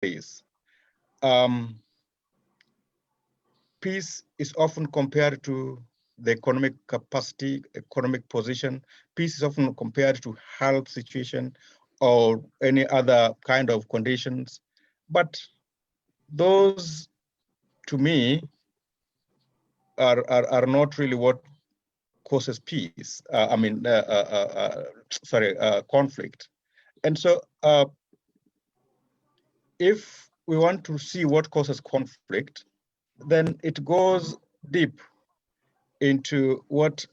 this. Um, Peace is often compared to the economic capacity, economic position. Peace is often compared to health situation or any other kind of conditions. But those, to me, are not really what causes peace. Conflict. And so if we want to see what causes conflict, then it goes deep into what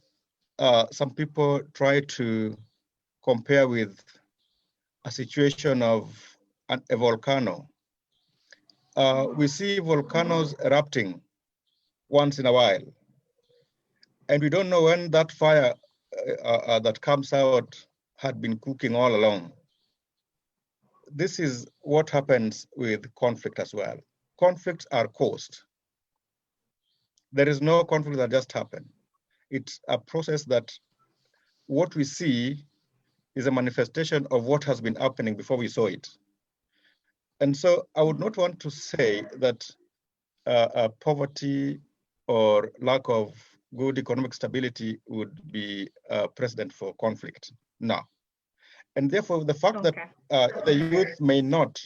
some people try to compare with a situation of a volcano. We see volcanoes erupting once in a while, and we don't know when that fire that comes out had been cooking all along. This is what happens with conflict as well. Conflicts are caused. There is no conflict that just happened. It's a process that what we see is a manifestation of what has been happening before we saw it. And so I would not want to say that poverty or lack of good economic stability would be precedent for conflict. No. And therefore, the fact that the youth may not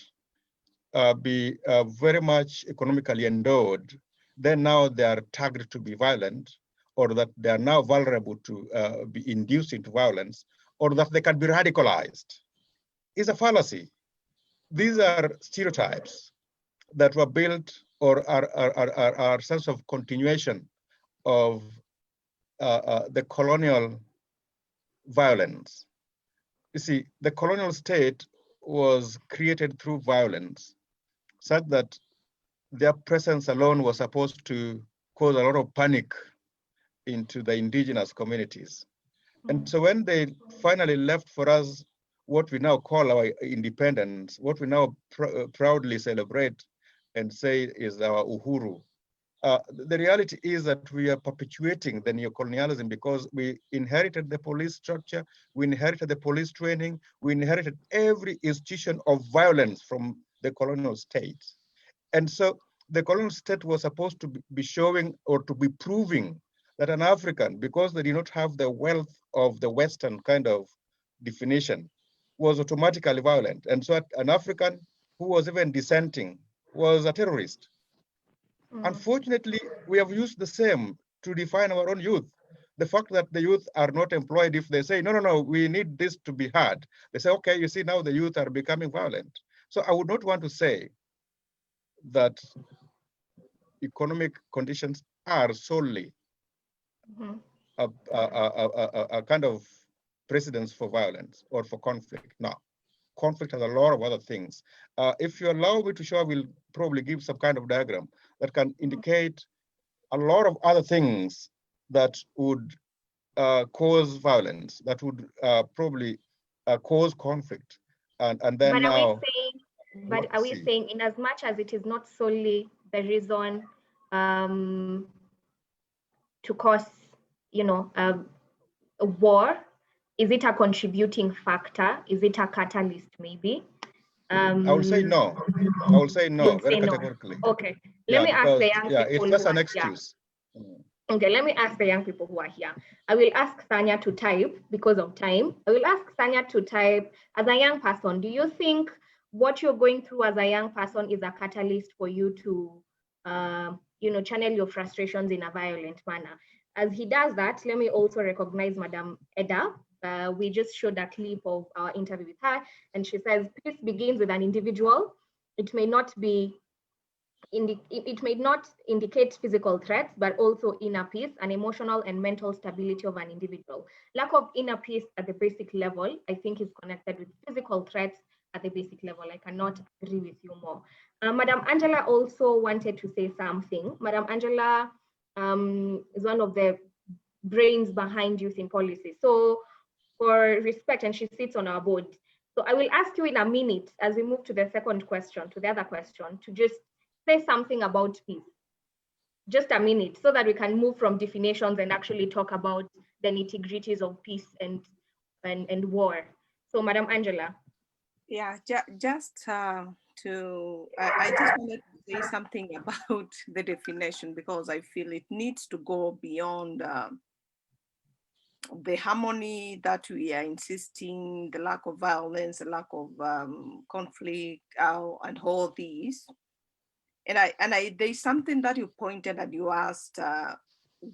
be very much economically endowed, then now they are targeted to be violent, or that they are now vulnerable to be induced into violence, or that they can be radicalized, is a fallacy. These are stereotypes that were built or are sense of continuation of the colonial violence. You see, the colonial state was created through violence, such that their presence alone was supposed to cause a lot of panic into the indigenous communities. And so when they finally left for us what we now call our independence, what we now proudly celebrate and say is our uhuru, the reality is that we are perpetuating the neocolonialism because we inherited the police structure, we inherited the police training, we inherited every institution of violence from the colonial state. And so the colonial state was supposed to be showing or to be proving that an African, because they did not have the wealth of the Western kind of definition, was automatically violent. And so an African who was even dissenting was a terrorist. Unfortunately, we have used the same to define our own youth. The fact that the youth are not employed, if they say, no, we need this to be heard, they say, okay, you see, now the youth are becoming violent. So I would not want to say that economic conditions are solely a kind of precedence for violence or for conflict. No, conflict has a lot of other things. If you allow me to show, I will probably give some kind of diagram that can indicate a lot of other things that would cause violence, that would probably cause conflict. And then but are we saying in as much as it is not solely the reason to cause, a war, is it a contributing factor? Is it a catalyst maybe? I will say no. I will say no, very categorically. No. Okay, let me ask the young people. It's just an excuse. Okay, let me ask the young people who are here. I will ask Sanya to type because of time. I will ask Sanya to type, as a young person, do you think what you're going through as a young person is a catalyst for you to, channel your frustrations in a violent manner? As he does that, let me also recognize Madam Eda. We just showed a clip of our interview with her, and she says, peace begins with an individual. It may not indicate physical threats, but also inner peace and emotional and mental stability of an individual. Lack of inner peace at the basic level, I think, is connected with physical threats at the basic level. I cannot agree with you more. Madam Angela also wanted to say something. Madam Angela is one of the brains behind Youth in Policy. So for respect, and she sits on our board. So I will ask you in a minute as we move to the second question, to the other question, to just say something about peace. Just a minute, so that we can move from definitions and actually talk about the nitty-gritties of peace and war. So Madam Angela. Yeah, just I just wanted to say something about the definition, because I feel it needs to go beyond the harmony that we are insisting, the lack of violence, the lack of conflict, and all these. And there's something that you pointed and you asked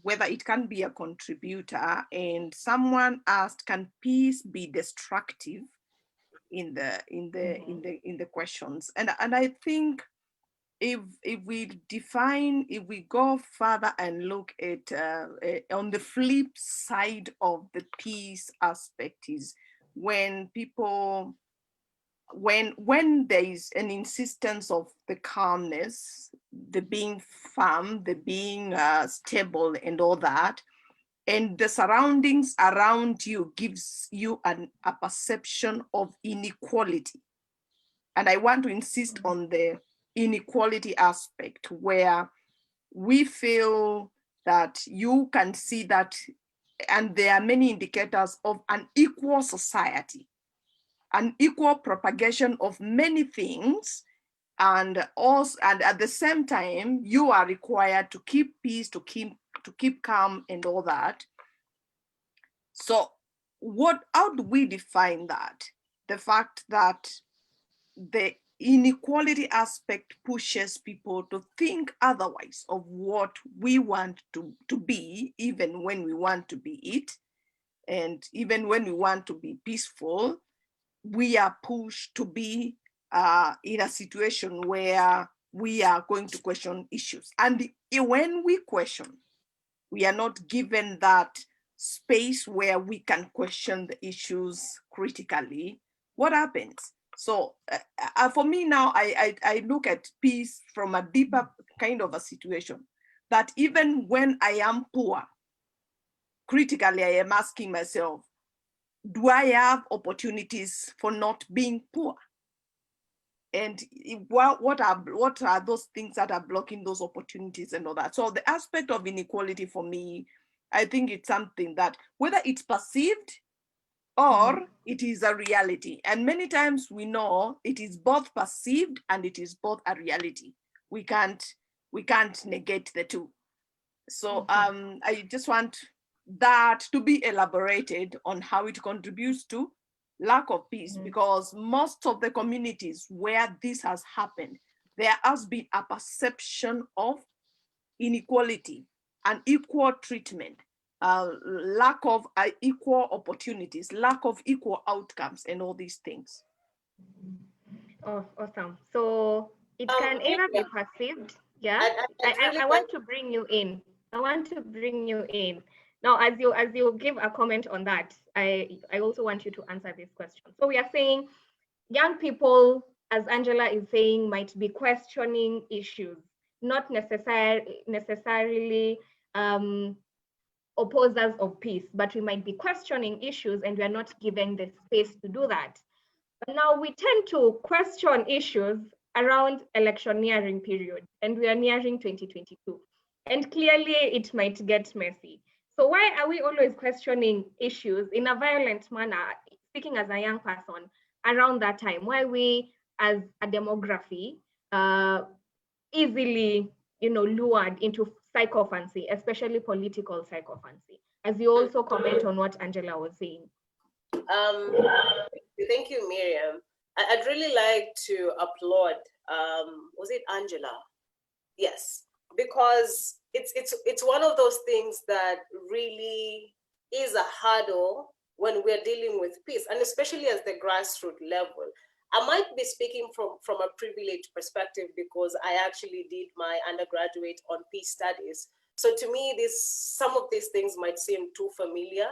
whether it can be a contributor, and someone asked, can peace be destructive? In the questions, and I think if we go further and look at on the flip side of the peace aspect, is when people when there is an insistence of the calmness, the being firm, the being stable and all that, and the surroundings around you gives you a perception of inequality. And I want to insist on the inequality aspect, where we feel that you can see that, and there are many indicators of an equal society, an equal propagation of many things, and also, and at the same time, you are required to keep peace, to keep calm and all that. So how do we define that? The fact that the inequality aspect pushes people to think otherwise of what we want to be, even when we want to be it. And even when we want to be peaceful, we are pushed to be in a situation where we are going to question issues. And when we question, we are not given that space where we can question the issues critically. What happens? So for me now, I look at peace from a deeper kind of a situation, that even when I am poor, critically, I am asking myself, do I have opportunities for not being poor? And what are those things that are blocking those opportunities and all that? So the aspect of inequality for me, I think it's something that whether it's perceived or it is a reality. And many times we know it is both perceived and it is both a reality. We can't negate the two. So I just want that to be elaborated on how it contributes to lack of peace, because most of the communities where this has happened, there has been a perception of inequality, unequal treatment, lack of equal opportunities, lack of equal outcomes, and all these things. Oh, awesome. So it can either be perceived. Yeah, I want to bring you in. I want to bring you in. Now, as you give a comment on that, I also want you to answer this question. So we are saying young people, as Angela is saying, might be questioning issues, not necessarily opposers of peace, but we might be questioning issues and we are not given the space to do that. But now we tend to question issues around electioneering period, and we are nearing 2022. And clearly it might get messy. So why are we always questioning issues in a violent manner, speaking as a young person, around that time? Why we, as a demography, easily, lured into psychophancy, especially political psychophancy, as you also comment on what Angela was saying? Thank you, Miriam. I'd really like to applaud, was it Angela? Yes, because it's one of those things that really is a hurdle when we're dealing with peace, and especially at the grassroots level. I might be speaking from a privileged perspective because I actually did my undergraduate on peace studies. So to me, some of these things might seem too familiar.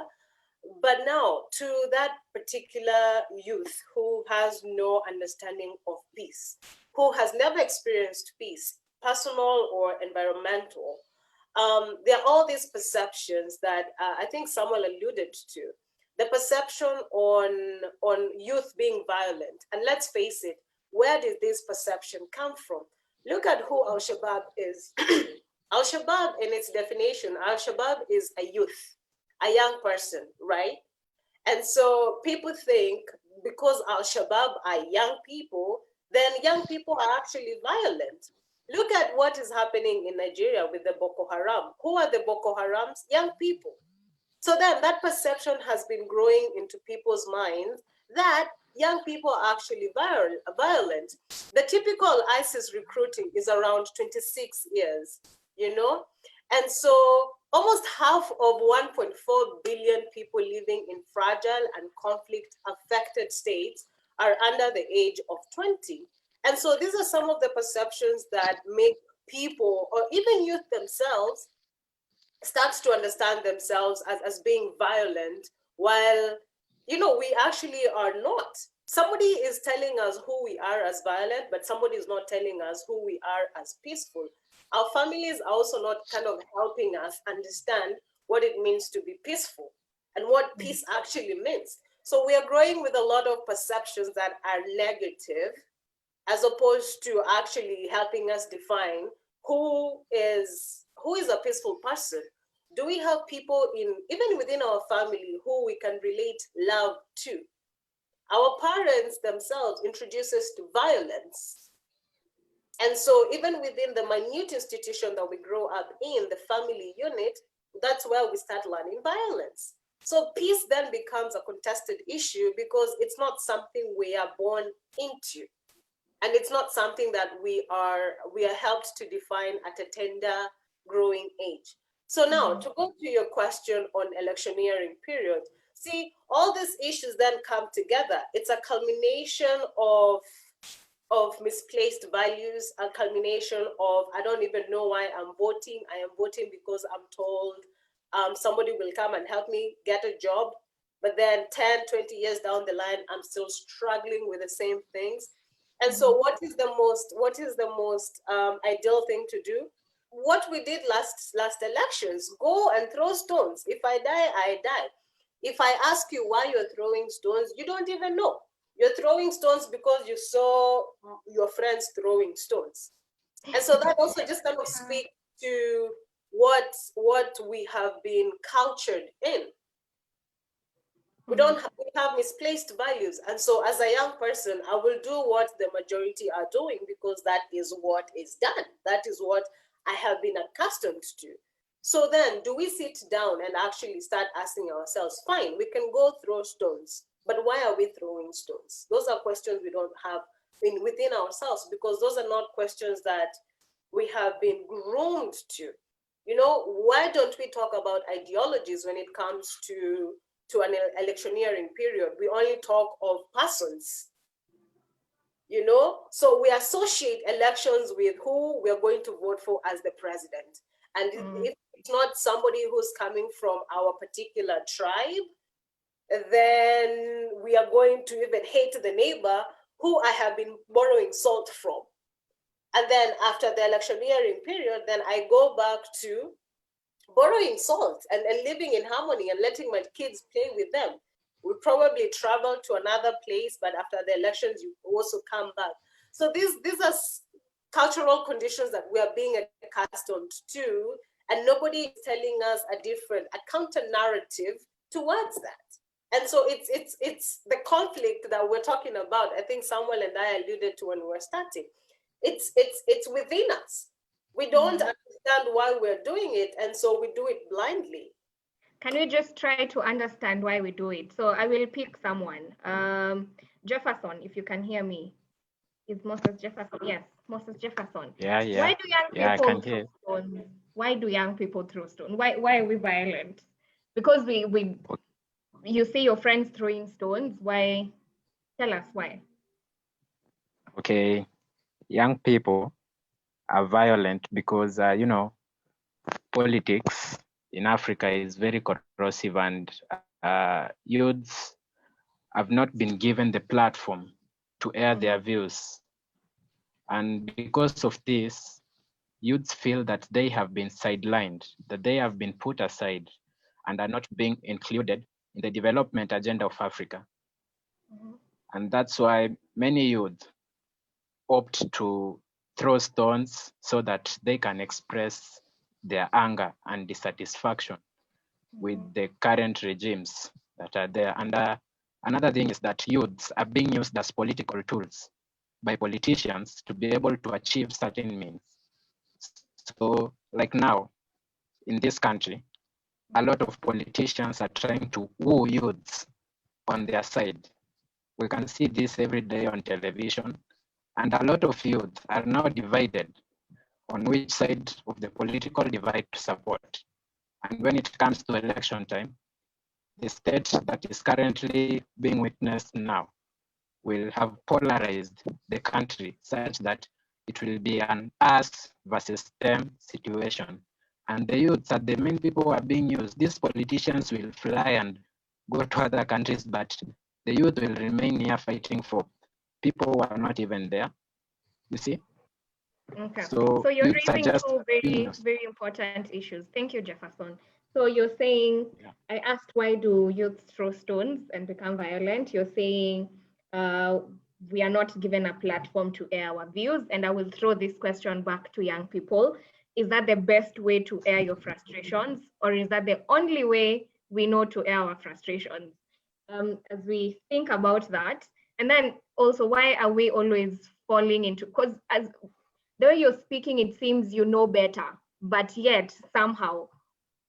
But now, to that particular youth who has no understanding of peace, who has never experienced peace, personal or environmental, there are all these perceptions that I think Samwel alluded to. The perception on youth being violent. And let's face it, where did this perception come from? Look at who Al-Shabaab is. Al-Shabaab, in its definition, Al-Shabaab is a youth, a young person, right? And so people think because Al-Shabaab are young people, then young people are actually violent. Look at what is happening in Nigeria with the Boko Haram. Who are the Boko Harams? Young people. So then that perception has been growing into people's minds that young people are actually violent. The typical ISIS recruiting is around 26 years, you know? And so almost half of 1.4 billion people living in fragile and conflict affected states are under the age of 20. And so these are some of the perceptions that make people, or even youth themselves, start to understand themselves as being violent, while, you know, we actually are not. Somebody is telling us who we are as violent, but somebody is not telling us who we are as peaceful. Our families are also not kind of helping us understand what it means to be peaceful and what peace actually means. So we are growing with a lot of perceptions that are negative, as opposed to actually helping us define who is a peaceful person. Do we have people even within our family who we can relate love to? Our parents themselves introduce us to violence. And so even within the minute institution that we grow up in, the family unit, that's where we start learning violence. So peace then becomes a contested issue because it's not something we are born into. And it's not something that we are helped to define at a tender growing age. So now to go to your question on electioneering period, see, all these issues then come together. It's a culmination of misplaced values, a culmination of, I don't even know why I'm voting. I am voting because I'm told somebody will come and help me get a job. But then 10, 20 years down the line, I'm still struggling with the same things. And so what is the most ideal thing to do? What we did last elections, go and throw stones. If I die, I die. If I ask you why you're throwing stones, you don't even know. You're throwing stones because you saw your friends throwing stones. And so that also just kind of speaks to what we have been cultured in. We have misplaced values. And so as a young person, I will do what the majority are doing because that is what is done. That is what I have been accustomed to. So then do we sit down and actually start asking ourselves, fine, we can go throw stones, but why are we throwing stones? Those are questions we don't have within ourselves, because those are not questions that we have been groomed to. You know, why don't we talk about ideologies when it comes to an electioneering period? We only talk of persons, you know? So we associate elections with who we're going to vote for as the president. And if it's not somebody who's coming from our particular tribe, then we are going to even hate the neighbor who I have been borrowing salt from. And then after the electioneering period, then I go back to borrowing salt and living in harmony and letting my kids play with them. We probably travel to another place, but after the elections, you also come back. So these are cultural conditions that we are being accustomed to, and nobody is telling us a counter narrative towards that. And so it's the conflict that we're talking about. I think Samwel and I alluded to when we were starting. It's within us. We don't understand why we're doing it, and so we do it blindly. Can we just try to understand why we do it? So I will pick someone. Jefferson, if you can hear me. Is Moses Jefferson? Yes, Moses Jefferson. Yeah. Why do young people throw stones? Why do young people throw stones? Why are we violent? Because you see your friends throwing stones. Why? Tell us why. Okay, young people are violent because politics in Africa is very corrosive, and youths have not been given the platform to air their views. And because of this, youths feel that they have been sidelined, that they have been put aside and are not being included in the development agenda of Africa. And that's why many youth opt to throw stones so that they can express their anger and dissatisfaction with the current regimes that are there. And Another thing is that youths are being used as political tools by politicians to be able to achieve certain means. So like now in this country, a lot of politicians are trying to woo youths on their side. We can see this every day on television, and a lot of youth are now divided on which side of the political divide to support. And when it comes to election time, the state that is currently being witnessed now will have polarized the country such that it will be an us versus them situation. And the youths are the main people who are being used. These politicians will fly and go to other countries, but the youth will remain here fighting for people who are not even there. You see? Okay. So you're youths are raising just two very, very important issues. Thank you, Jefferson. So you're saying, I asked, why do youths throw stones and become violent? You're saying we are not given a platform to air our views. And I will throw this question back to young people. Is that the best way to air your frustrations? Or is that the only way we know to air our frustrations? As we think about that, and then also, why are we always falling into, because as the way you're speaking, it seems you know better, but yet somehow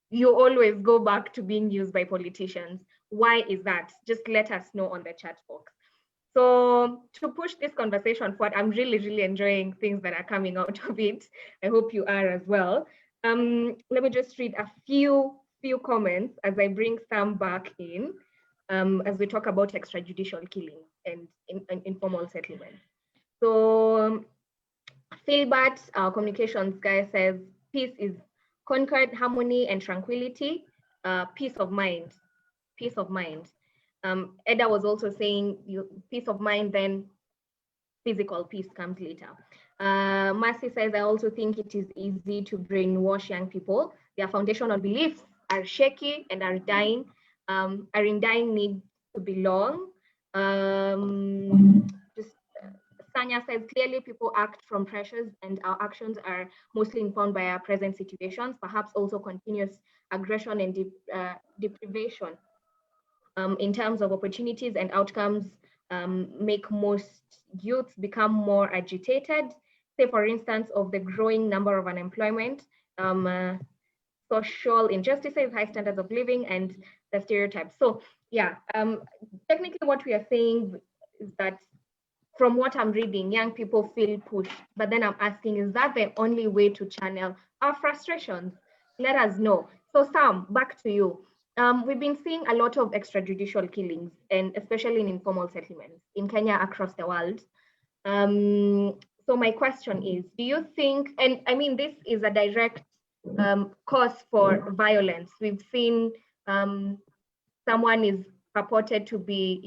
you always go back to being used by politicians. Why is that? Just let us know on the chat box. So to push this conversation forward, I'm really, really enjoying things that are coming out of it. I hope you are as well. Let me just read a few comments as I bring Sam back in, as we talk about extrajudicial killing and informal settlement. So Philbert, our communications guy, says peace is conquered harmony and tranquility, peace of mind, peace of mind. Eda was also saying peace of mind, then physical peace comes later. Mercy says, I also think it is easy to brainwash young people. Their foundational beliefs are shaky and are in dying need to belong. Sanya says, clearly people act from pressures and our actions are mostly informed by our present situations, perhaps also continuous aggression and deprivation in terms of opportunities and outcomes make most youths become more agitated. Say, for instance, of the growing number of unemployment, social injustices, high standards of living, and the stereotypes. So yeah, technically what we are saying is that from what I'm reading, young people feel pushed, but then I'm asking, is that the only way to channel our frustrations? Let us know. So Sam, back to you. We've been seeing a lot of extrajudicial killings, and especially in informal settlements in Kenya, across the world. So my question is, do you think, and I mean, this is a direct cause for violence. We've seen someone is purported to be,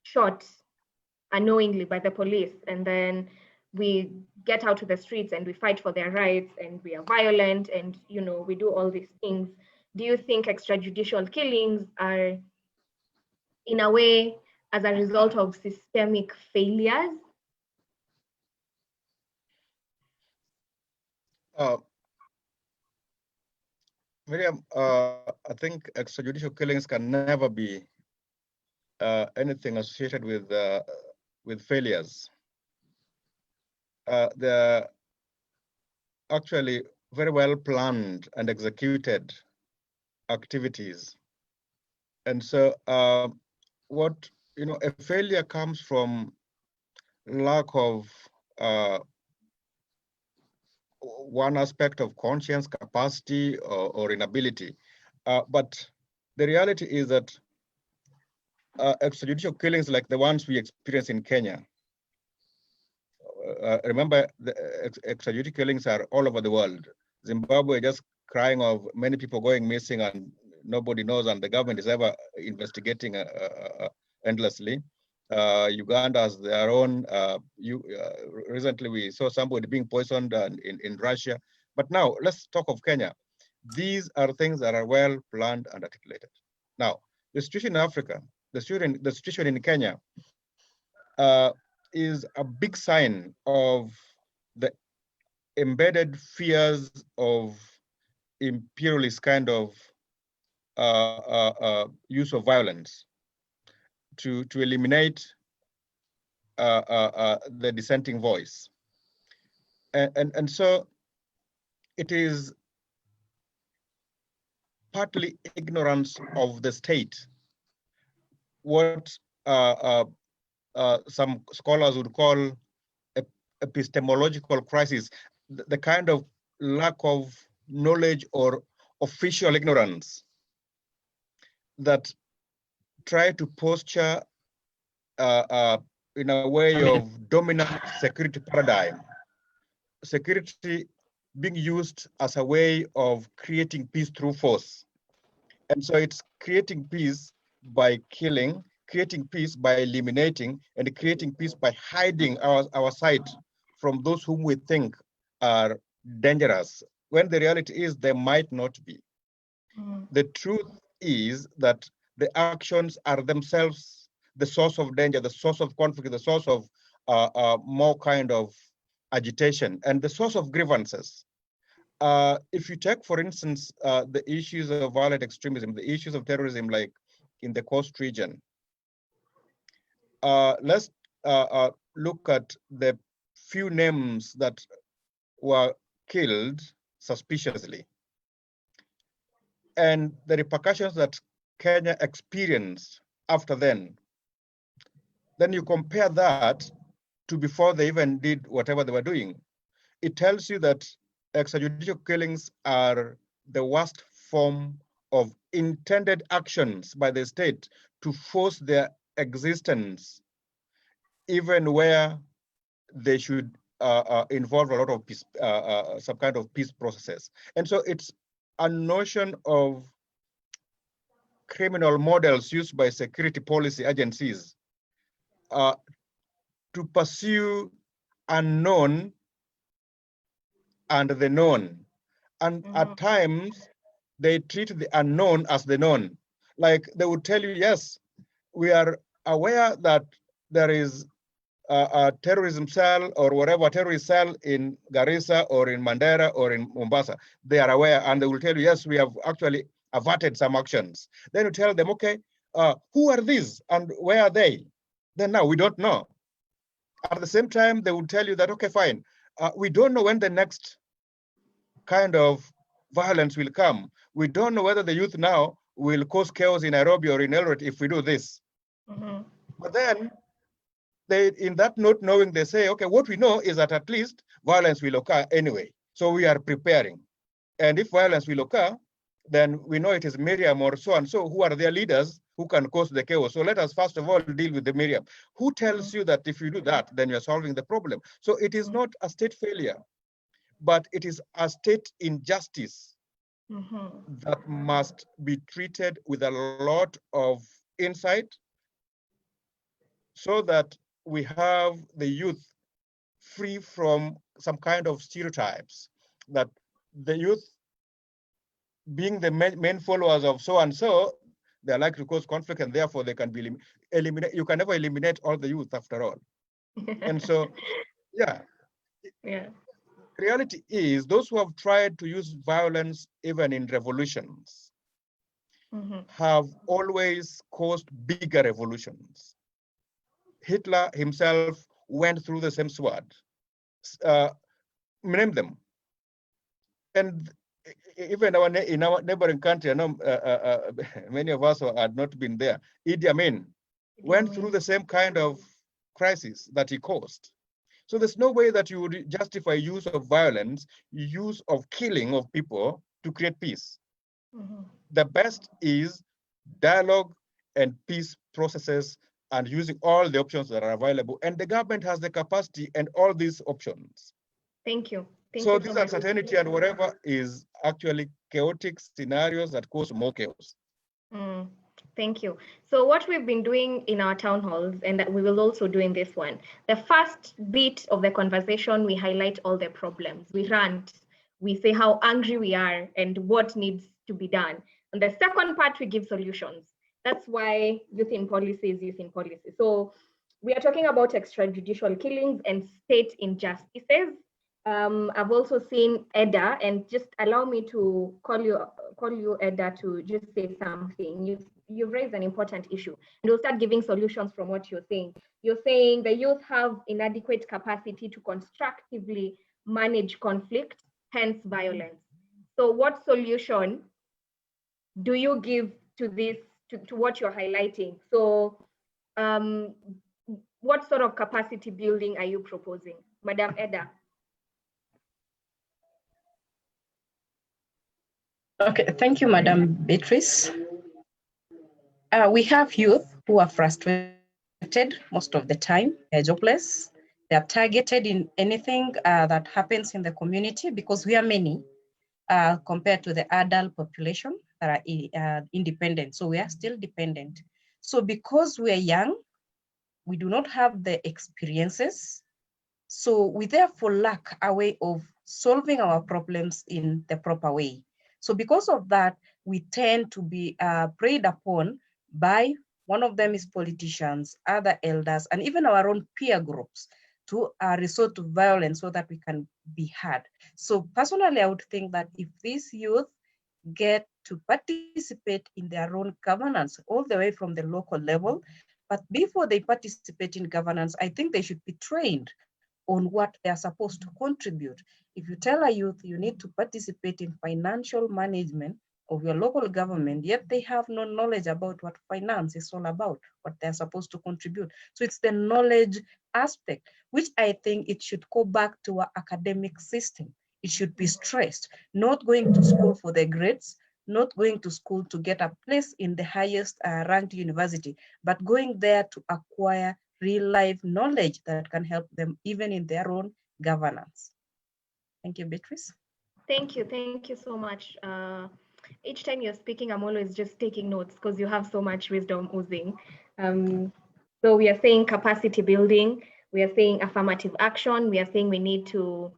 shot unknowingly by the police, and then we get out to the streets and we fight for their rights and we are violent and we do all these things. Do you think extrajudicial killings are in a way as a result of systemic failures? Miriam, I think extrajudicial killings can never be anything associated with failures. They're actually very well planned and executed activities. And so a failure comes from lack of one aspect of conscience, capacity, or inability. But the reality is that extrajudicial killings like the ones we experience in Kenya, remember, the extrajudicial killings are all over the world. Zimbabwe just crying of many people going missing and nobody knows, and the government is ever investigating endlessly. Uganda has their own. Recently, we saw somebody being poisoned in Russia. But now, let's talk of Kenya. These are things that are well planned and articulated. Now, the situation in Africa, the situation in Kenya, is a big sign of the embedded fears of imperialist kind of use of violence. to eliminate the dissenting voice. And so it is partly ignorance of the state, what some scholars would call epistemological crisis, the kind of lack of knowledge or official ignorance that try to posture in a way of dominant security paradigm. Security being used as a way of creating peace through force. And so it's creating peace by killing, creating peace by eliminating, and creating peace by hiding our sight from those whom we think are dangerous, when the reality is they might not be. The truth is that the actions are themselves the source of danger, the source of conflict, the source of more kind of agitation, and the source of grievances. If you take, for instance, the issues of violent extremism, the issues of terrorism, like in the coast region, let's look at the few names that were killed suspiciously and the repercussions that Kenya experienced after then. Then you compare that to before they even did whatever they were doing. It tells you that extrajudicial killings are the worst form of intended actions by the state to force their existence, even where they should involve a lot of peace, some kind of peace processes. And so it's a notion of criminal models used by security policy agencies to pursue unknown and the known. And at times, they treat the unknown as the known. Like they would tell you, yes, we are aware that there is a terrorism cell or whatever terrorist cell in Garissa or in Mandera or in Mombasa. They are aware, and they will tell you, yes, we have actually averted some actions. Then you tell them, okay, who are these and where are they? Then now we don't know. At the same time, they will tell you that, okay, fine, we don't know when the next kind of violence will come. We don't know whether the youth now will cause chaos in Nairobi or in Eldoret if we do this. But then, they, in that not knowing, they say, okay, what we know is that at least violence will occur anyway. So we are preparing. And if violence will occur, then we know it is Miriam or so and so who are their leaders who can cause the chaos. So let us first of all deal with the Miriam. Who tells you that if you do that, then you're solving the problem? So it is not a state failure, but it is a state injustice that must be treated with a lot of insight so that we have the youth free from some kind of stereotypes, that the youth being the main followers of so and so, they're likely to cause conflict and therefore they can be eliminated. You can never eliminate all the youth after all. And so, yeah. Reality is those who have tried to use violence even in revolutions have always caused bigger revolutions. Hitler himself went through the same sword. Name them. And even in our neighboring country, I know many of us had not been there. Idi Amin went through the same kind of crisis that he caused. So there's no way that you would justify use of violence, use of killing of people to create peace. The best is dialogue and peace processes and using all the options that are available. And the government has the capacity and all these options. Thank you. So this uncertainty and whatever is actually chaotic scenarios that cause more chaos. Thank you. So what we've been doing in our town halls, and that we will also do in this one, the first bit of the conversation, we highlight all the problems. We rant, we say how angry we are and what needs to be done. And the second part, we give solutions. That's why youth in policy is youth in policy. So we are talking about extrajudicial killings and state injustices. I've also seen Eda, and just allow me to call you Eda to just say something. You you've raised an important issue, and we'll start giving solutions from what you're saying. You're saying the youth have inadequate capacity to constructively manage conflict, hence violence. So what solution do you give to this, to what you're highlighting? So what sort of capacity building are you proposing? Madam Eda. Okay, thank you, Madam Beatrice. We have youth who are frustrated most of the time. They're jobless. They're targeted in anything that happens in the community because we are many compared to the adult population that are independent. So we are still dependent. So because we are young, we do not have the experiences. So we therefore lack a way of solving our problems in the proper way. So because of that, we tend to be preyed upon by, one of them is politicians, other elders, and even our own peer groups to resort to violence so that we can be heard. So personally, I would think that if these youth get to participate in their own governance all the way from the local level, but before they participate in governance, I think they should be trained on what they are supposed to contribute. If you tell a youth you need to participate in financial management of your local government, yet they have no knowledge about what finance is all about, what they're supposed to contribute. So it's the knowledge aspect, which I think it should go back to our academic system. It should be stressed, not going to school for the grades, not going to school to get a place in the highest ranked university, but going there to acquire real life knowledge that can help them even in their own governance. Thank you, Beatrice. Thank you so much. Each time you're speaking, I'm always just taking notes because you have so much wisdom oozing. So we are saying capacity building, we are saying affirmative action, we are saying we need to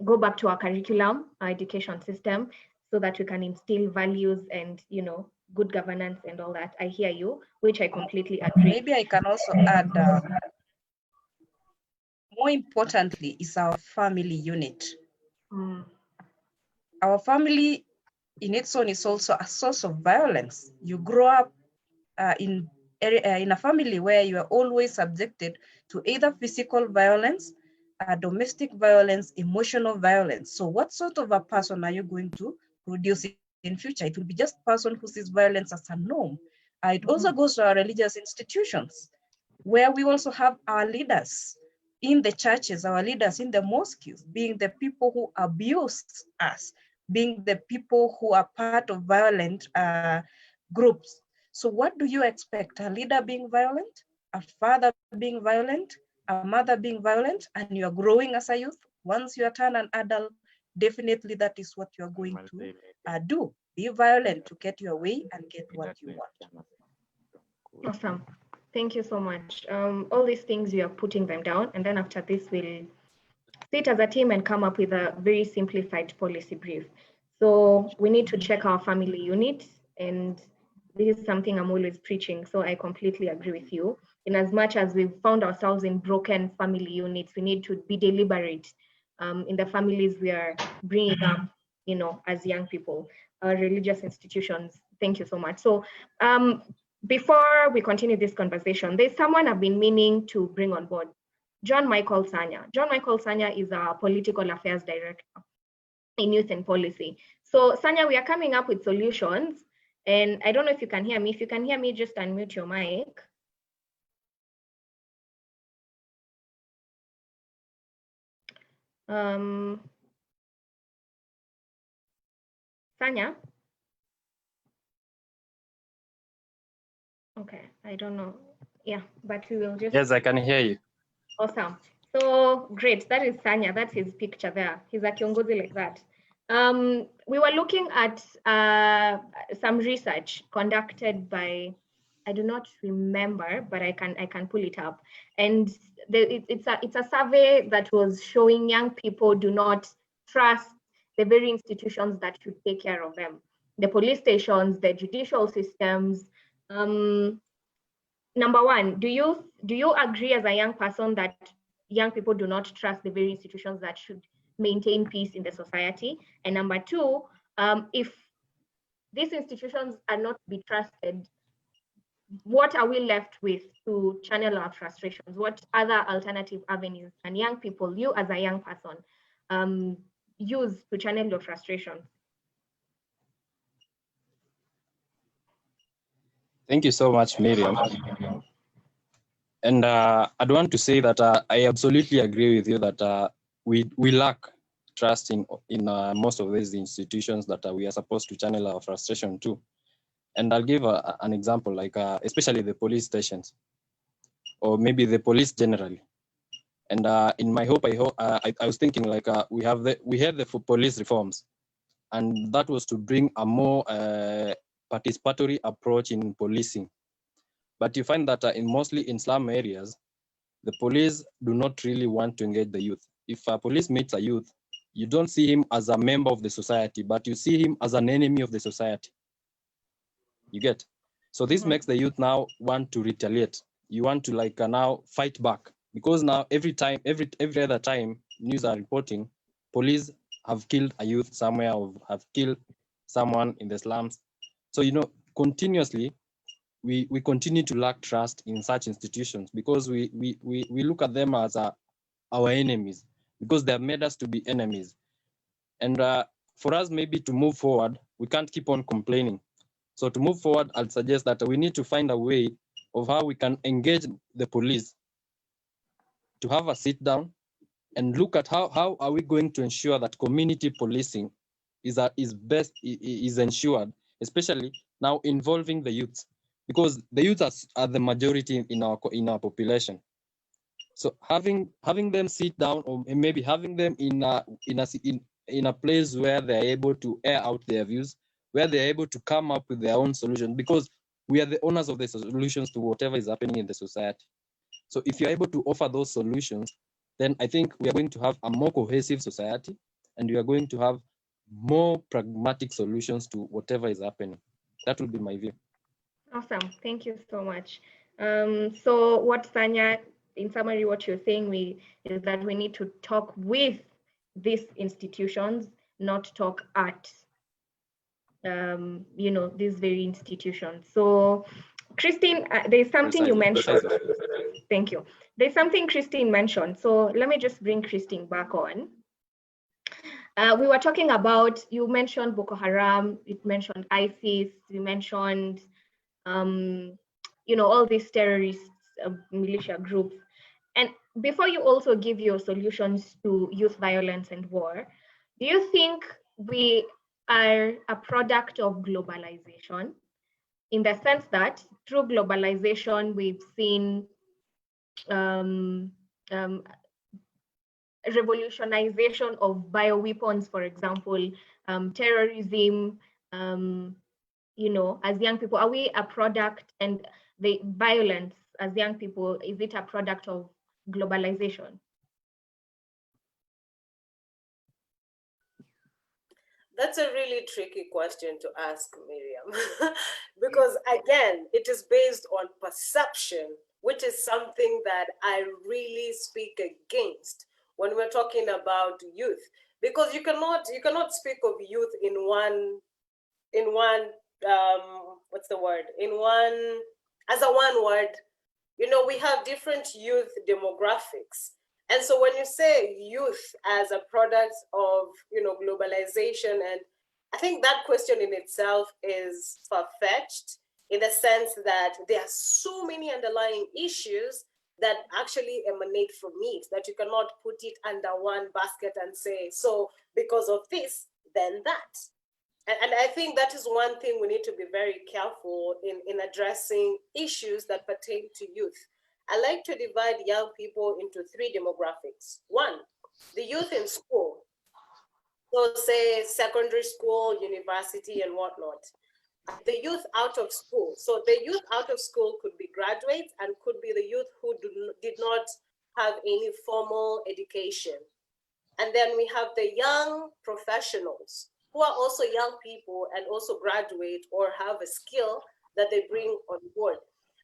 go back to our curriculum, our education system, so that we can instill values and, you know, good governance and all that. I hear you, which I completely agree. Maybe I can also add, more importantly, is our family unit. Our family in its own is also a source of violence. You grow up in a family where you are always subjected to either physical violence, domestic violence, emotional violence. So what sort of a person are you going to produce in future? It will be just a person who sees violence as a norm. It also goes to our religious institutions, where we also have our leaders in the churches, our leaders in the mosques, being the people who abuse us, being the people who are part of violent groups. So what do you expect? A leader being violent, a father being violent, a mother being violent, and you are growing as a youth? Once you are turned an adult, definitely that is what you are going to do. Be violent to get your way and get what you want. Awesome. Thank you so much. All these things, you are putting them down, and then after this, we'll sit as a team and come up with a very simplified policy brief. So we need to check our family unit, and this is something I'm always preaching, so I completely agree with you. In as much as we've found ourselves in broken family units, we need to be deliberate in the families we are bringing up, you know, as young people, our religious institutions. Thank you so much. So before we continue this conversation, there's someone I've been meaning to bring on board, John Michael Sanya. John Michael Sanya is our political affairs director in youth and policy. So Sanya, we are coming up with solutions, and I don't know if you can hear me. If you can hear me, just unmute your mic. Sanya? Okay, I don't know. Yeah, but we will just... Yes, I can hear you. Awesome. So great, that is Sanya, that's his picture there. He's a kiongozi like that. We were looking at some research conducted by, I do not remember, but I can pull it up. And it's a survey that was showing young people do not trust the very institutions that should take care of them. The police stations, the judicial systems. Number one, do you agree as a young person that young people do not trust the very institutions that should maintain peace in the society? And number two, if these institutions are not to be trusted, what are we left with to channel our frustrations? What other alternative avenues can young people, you as a young person, use to channel your frustrations? Thank you so much, Miriam. And I'd want to say that I absolutely agree with you that we lack trust in most of these institutions that we are supposed to channel our frustration to. And I'll give an example, like especially the police stations, or maybe the police generally. And in my hope, I was thinking like we had the police reforms, and that was to bring a more participatory approach in policing. But you find that mostly in slum areas, the police do not really want to engage the youth. If a police meets a youth, you don't see him as a member of the society, but you see him as an enemy of the society. You get? So this makes the youth now want to retaliate. You want to like now fight back, because now every other time news are reporting, police have killed a youth somewhere or have killed someone in the slums. So, you know, continuously, we continue to lack trust in such institutions, because we look at them as our enemies, because they have made us to be enemies. And for us maybe to move forward, we can't keep on complaining. So to move forward, I'll suggest that we need to find a way of how we can engage the police, to have a sit down and look at how are we going to ensure that community policing is ensured, especially now involving the youth, because the youth are the majority in our population. So having them sit down, or maybe having them in a place where they're able to air out their views, where they're able to come up with their own solution, because we are the owners of the solutions to whatever is happening in the society. So if you're able to offer those solutions, then I think we are going to have a more cohesive society, and we are going to have more pragmatic solutions to whatever is happening. That would be my view. Awesome, thank you so much. So what Sanya, in summary, what you're saying is that we need to talk with these institutions, not talk at these very institutions. So Christine, there's something you mentioned. Thank you. There's something Christine mentioned. So let me just bring Christine back on. We were talking about, you mentioned Boko Haram, you mentioned ISIS, you mentioned all these terrorist militia groups. And before you also give your solutions to youth violence and war, do you think we are a product of globalization, in the sense that through globalization, we've seen revolutionization of bioweapons, for example, terrorism, as young people, are we a product, and the violence as young people, is it a product of globalization? That's a really tricky question to ask, Miriam, because again, it is based on perception, which is something that I really speak against when we're talking about youth, because you cannot speak of youth in one as a one word. We have different youth demographics. And so when you say youth as a product of, globalization, and I think that question in itself is far-fetched, in the sense that there are so many underlying issues that actually emanate from it, that you cannot put it under one basket and say, so because of this, then that. And I think that is one thing we need to be very careful in addressing issues that pertain to youth. I like to divide young people into three demographics. One, the youth in school. So say secondary school, university, and whatnot. The youth out of school. So the youth out of school could be graduates and could be the youth who did not have any formal education. And then we have the young professionals, who are also young people and also graduate or have a skill that they bring on board.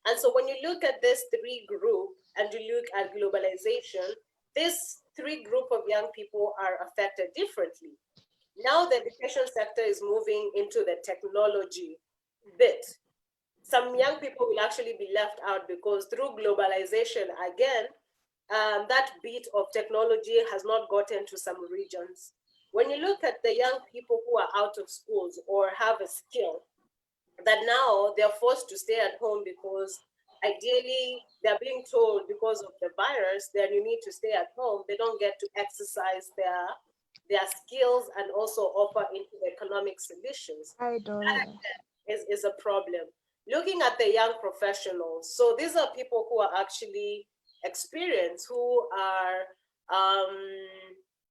And so when you look at this three group and you look at globalization, this three group of young people are affected differently. Now the education sector is moving into the technology bit. some young people will actually be left out because through globalization, again, that bit of technology has not gotten to some regions. When you look at the young people who are out of schools or have a skill, that now they're forced to stay at home because ideally they're being told because of the virus that you need to stay at home. They don't get to exercise their skills and also offer into economic solutions. I don't know. Is a problem. Looking at the young professionals, so these are people who are actually experienced, who are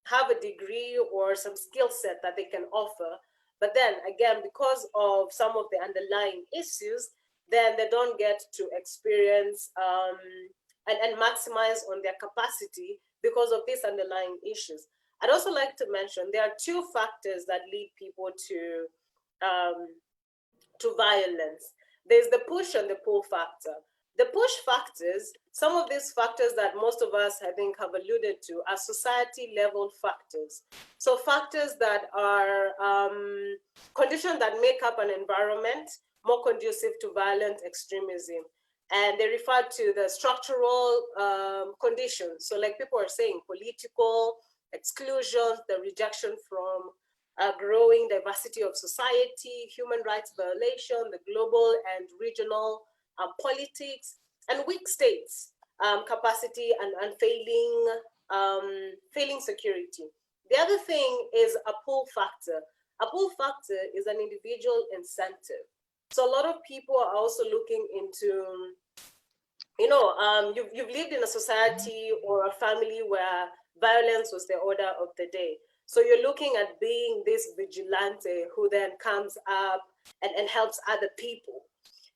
have a degree or some skill set that they can offer. But then again, because of some of the underlying issues, then they don't get to experience and maximize on their capacity because of these underlying issues. I'd also like to mention there are two factors that lead people to violence. There's the push and the pull factor. The push factors, some of these factors that most of us, I think, have alluded to are society level factors. So factors that are conditions that make up an environment more conducive to violent extremism. And they refer to the structural conditions. So like people are saying, political exclusions, the rejection from growing diversity of society, human rights violation, the global and regional politics, and weak states capacity and failing security. The other thing is a pull factor. A pull factor is an individual incentive. So a lot of people are also looking into, you've lived in a society or a family where violence was the order of the day. So you're looking at being this vigilante who then comes up and helps other people.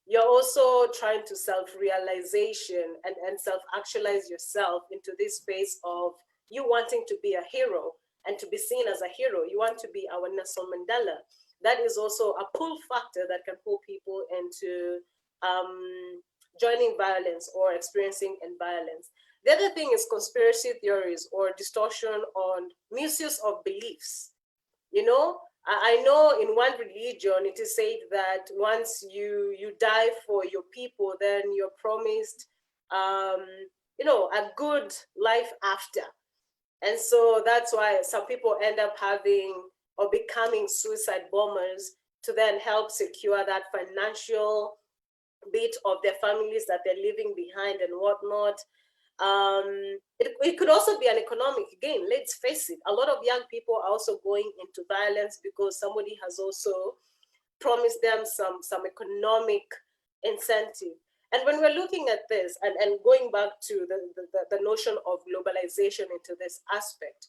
You're also trying to self-realization and self-actualize yourself into this space of you wanting to be a hero and to be seen as a hero. You want to be our Nelson Mandela. That is also a pull factor that can pull people into joining violence or experiencing violence. The other thing is conspiracy theories or distortion on misuse of beliefs. I know in one religion, it is said that once you die for your people, then you're promised, a good life after. And so that's why some people end up having or becoming suicide bombers to then help secure that financial bit of their families that they're leaving behind and whatnot. It could also be an economic gain. Let's face it, a lot of young people are also going into violence because somebody has also promised them some economic incentive. And when we're looking at this and going back to the notion of globalization into this aspect,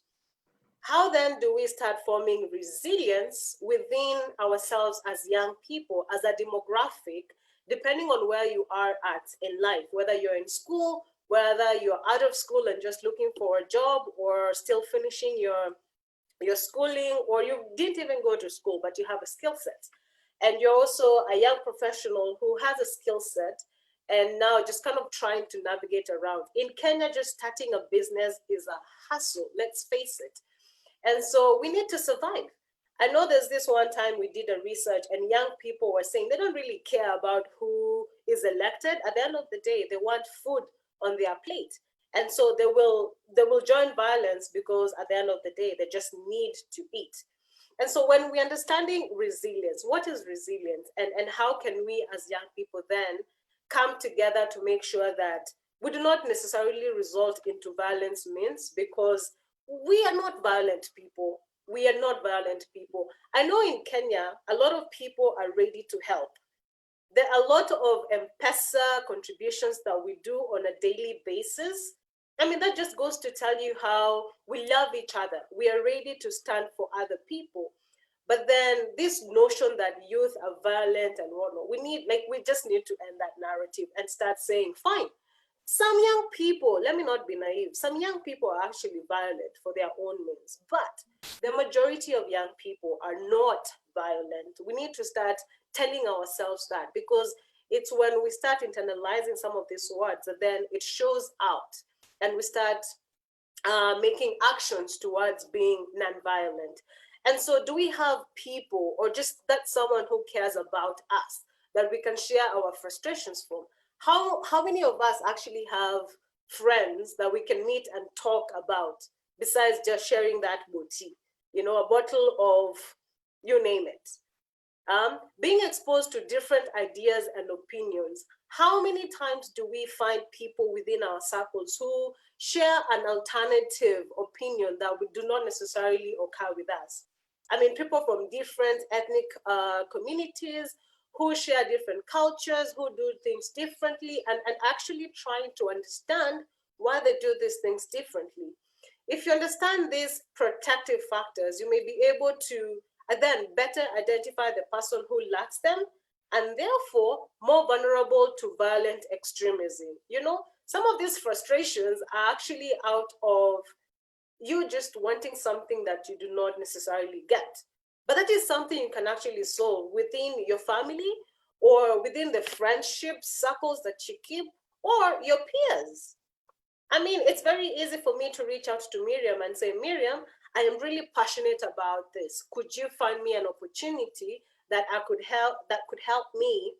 how then do we start forming resilience within ourselves as young people, as a demographic, depending on where you are at in life, whether you're in school, whether you're out of school and just looking for a job, or still finishing your schooling, or you didn't even go to school, but you have a skill set. And you're also a young professional who has a skill set and now just kind of trying to navigate around. In Kenya, just starting a business is a hassle, let's face it. And so we need to survive. I know there's this one time we did a research and young people were saying they don't really care about who is elected. At the end of the day, they want food on their plate. And so they will join violence because at the end of the day, they just need to eat. And so when we're understanding resilience, what is resilience and how can we as young people then come together to make sure that we do not necessarily result into violence means, because we are not violent people. We are not violent people. I know in Kenya, a lot of people are ready to help. There are a lot of M-Pesa contributions that we do on a daily basis. I mean, that just goes to tell you how we love each other. We are ready to stand for other people. But then this notion that youth are violent and whatnot, we just need to end that narrative and start saying, fine, some young people, let me not be naive, some young people are actually violent for their own means, but the majority of young people are not violent. We need to start telling ourselves that, because it's when we start internalizing some of these words that then it shows out and we start making actions towards being non-violent. And so do we have people, or just that someone who cares about us, that we can share our frustrations from. How many of us actually have friends that we can meet and talk about besides just sharing that boutique, you know, a bottle of, you name it. Being exposed to different ideas and opinions, how many times do we find people within our circles who share an alternative opinion that we do not necessarily occur with us? I mean, people from different ethnic communities who share different cultures, who do things differently, and actually trying to understand why they do these things differently. If you understand these protective factors, you may be able to then better identify the person who lacks them and therefore more vulnerable to violent extremism. You know, some of these frustrations are actually out of you just wanting something that you do not necessarily get. But that is something you can actually solve within your family or within the friendship circles that you keep or your peers. I mean, it's very easy for me to reach out to Miriam and say, Miriam, I am really passionate about this. Could you find me an opportunity that could help me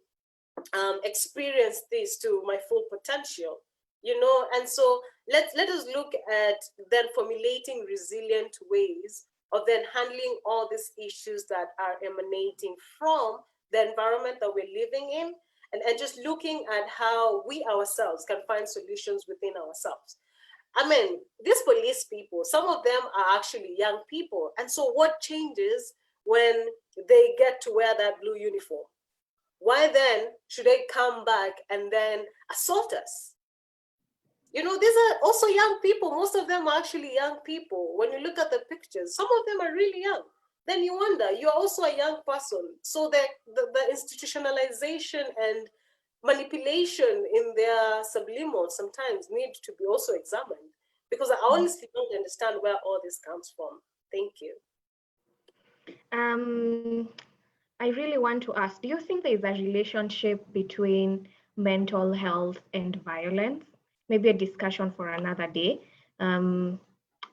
experience this to my full potential? You know, and so let us look at then formulating resilient ways of then handling all these issues that are emanating from the environment that we're living in, and just looking at how we ourselves can find solutions within ourselves. I mean, these police people, some of them are actually young people. And so what changes when they get to wear that blue uniform? Why then should they come back and then assault us? You know, these are also young people. Most of them are actually young people. When you look at the pictures, some of them are really young. Then you wonder, you're also a young person. So the institutionalization and manipulation in their subliminal sometimes need to be also examined, because I honestly don't understand where all this comes from. Thank you. I really want to ask, do you think there is a relationship between mental health and violence? Maybe a discussion for another day,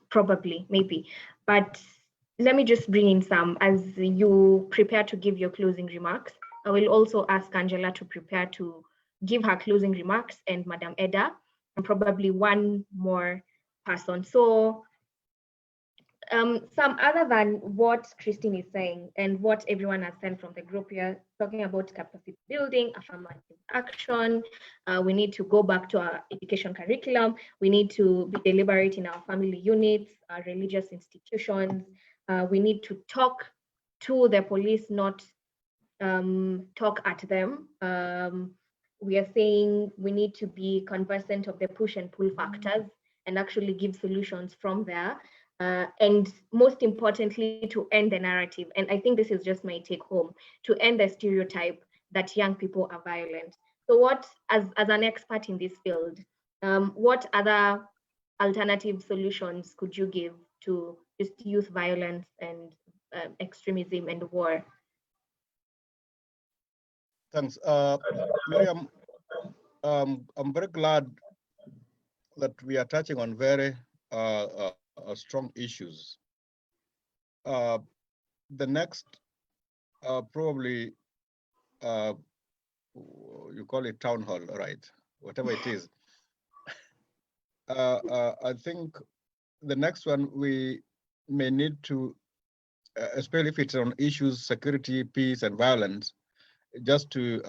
probably, maybe. But let me just bring in some as you prepare to give your closing remarks. I will also ask Angela to prepare to give her closing remarks, and Madam Eda, and probably one more person. So some other than what Christine is saying and what everyone has said from the group here, talking about capacity building, affirmative action, we need to go back to our education curriculum. We need to be deliberate in our family units, our religious institutions. We need to talk to the police, not talk at them. We are saying we need to be conversant of the push and pull factors and actually give solutions from there. And most importantly, to end the narrative. And I think this is just my take home, to end the stereotype that young people are violent. So what, as an expert in this field, what other alternative solutions could you give to just youth violence and extremism and war? Thanks. Miriam, I'm very glad that we are touching on very strong issues. The next, probably, you call it town hall, right? Whatever it is. I think the next one we may need to, especially if it's on issues, security, peace, and violence, just to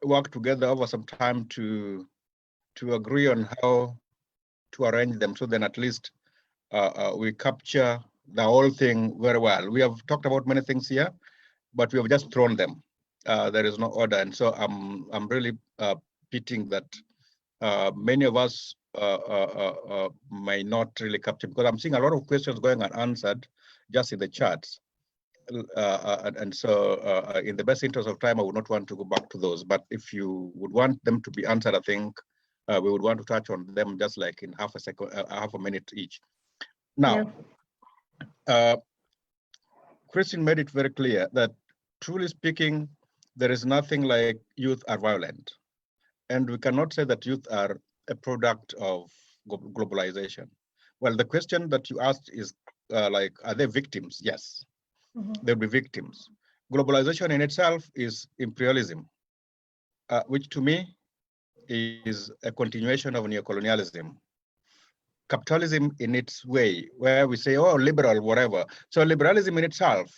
work together over some time to agree on how to arrange them, so then at least we capture the whole thing very well. We have talked about many things here, but we have just thrown them. There is no order, and so I'm really pitying that many of us may not really capture, because I'm seeing a lot of questions going unanswered just in the charts. And so in the best interest of time, I would not want to go back to those. But if you would want them to be answered, I think we would want to touch on them just like in half a minute each. Now, Christine made it very clear that, truly speaking, there is nothing like youth are violent. And we cannot say that youth are a product of globalization. Well, the question that you asked is like, are they victims? Yes, they'll be victims. globalization in itself is imperialism, which to me is a continuation of neocolonialism. Capitalism in its way, where we say, oh, liberal, whatever. So liberalism in itself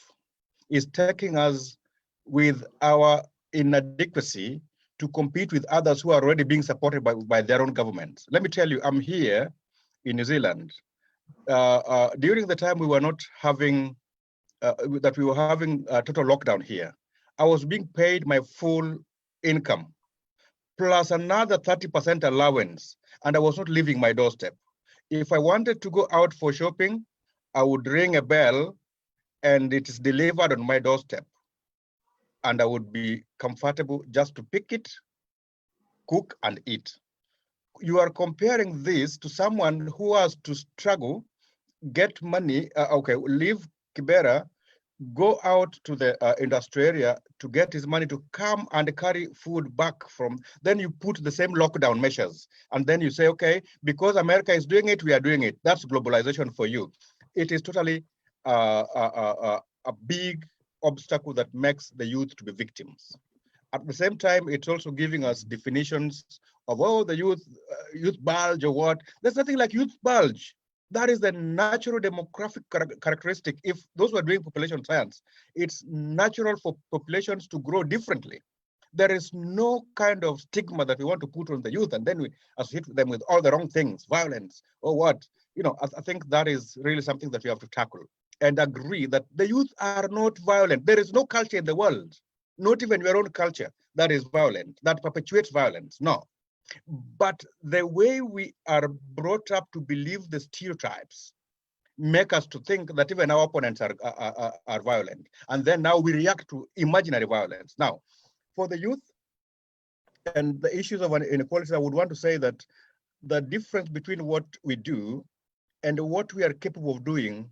is taking us with our inadequacy to compete with others who are already being supported by their own governments. Let me tell you, I'm here in New Zealand. During the time we were not having, that we were having a total lockdown here, I was being paid my full income, plus another 30% allowance, and I was not leaving my doorstep. If I wanted to go out for shopping, I would ring a bell and it is delivered on my doorstep. And I would be comfortable just to pick it, cook and eat. You are comparing this to someone who has to struggle, get money, leave Kibera, go out to the industrial area to get his money to come and carry food back from, then you put the same lockdown measures. And then you say, okay, because America is doing it, we are doing it. That's globalization for you. It is totally a big obstacle that makes the youth to be victims. At the same time, it's also giving us definitions of, oh, the youth bulge or what. There's nothing like youth bulge. That is the natural demographic characteristic. If those who are doing population science, it's natural for populations to grow differently. There is no kind of stigma that we want to put on the youth, and then we associate them with all the wrong things, violence or what. You know, I think that is really something that we have to tackle and agree that the youth are not violent. There is no culture in the world, not even your own culture, that is violent, that perpetuates violence. No. But the way we are brought up to believe the stereotypes make us to think that even our opponents are violent. And then now we react to imaginary violence. Now, for the youth and the issues of inequality, I would want to say that the difference between what we do and what we are capable of doing,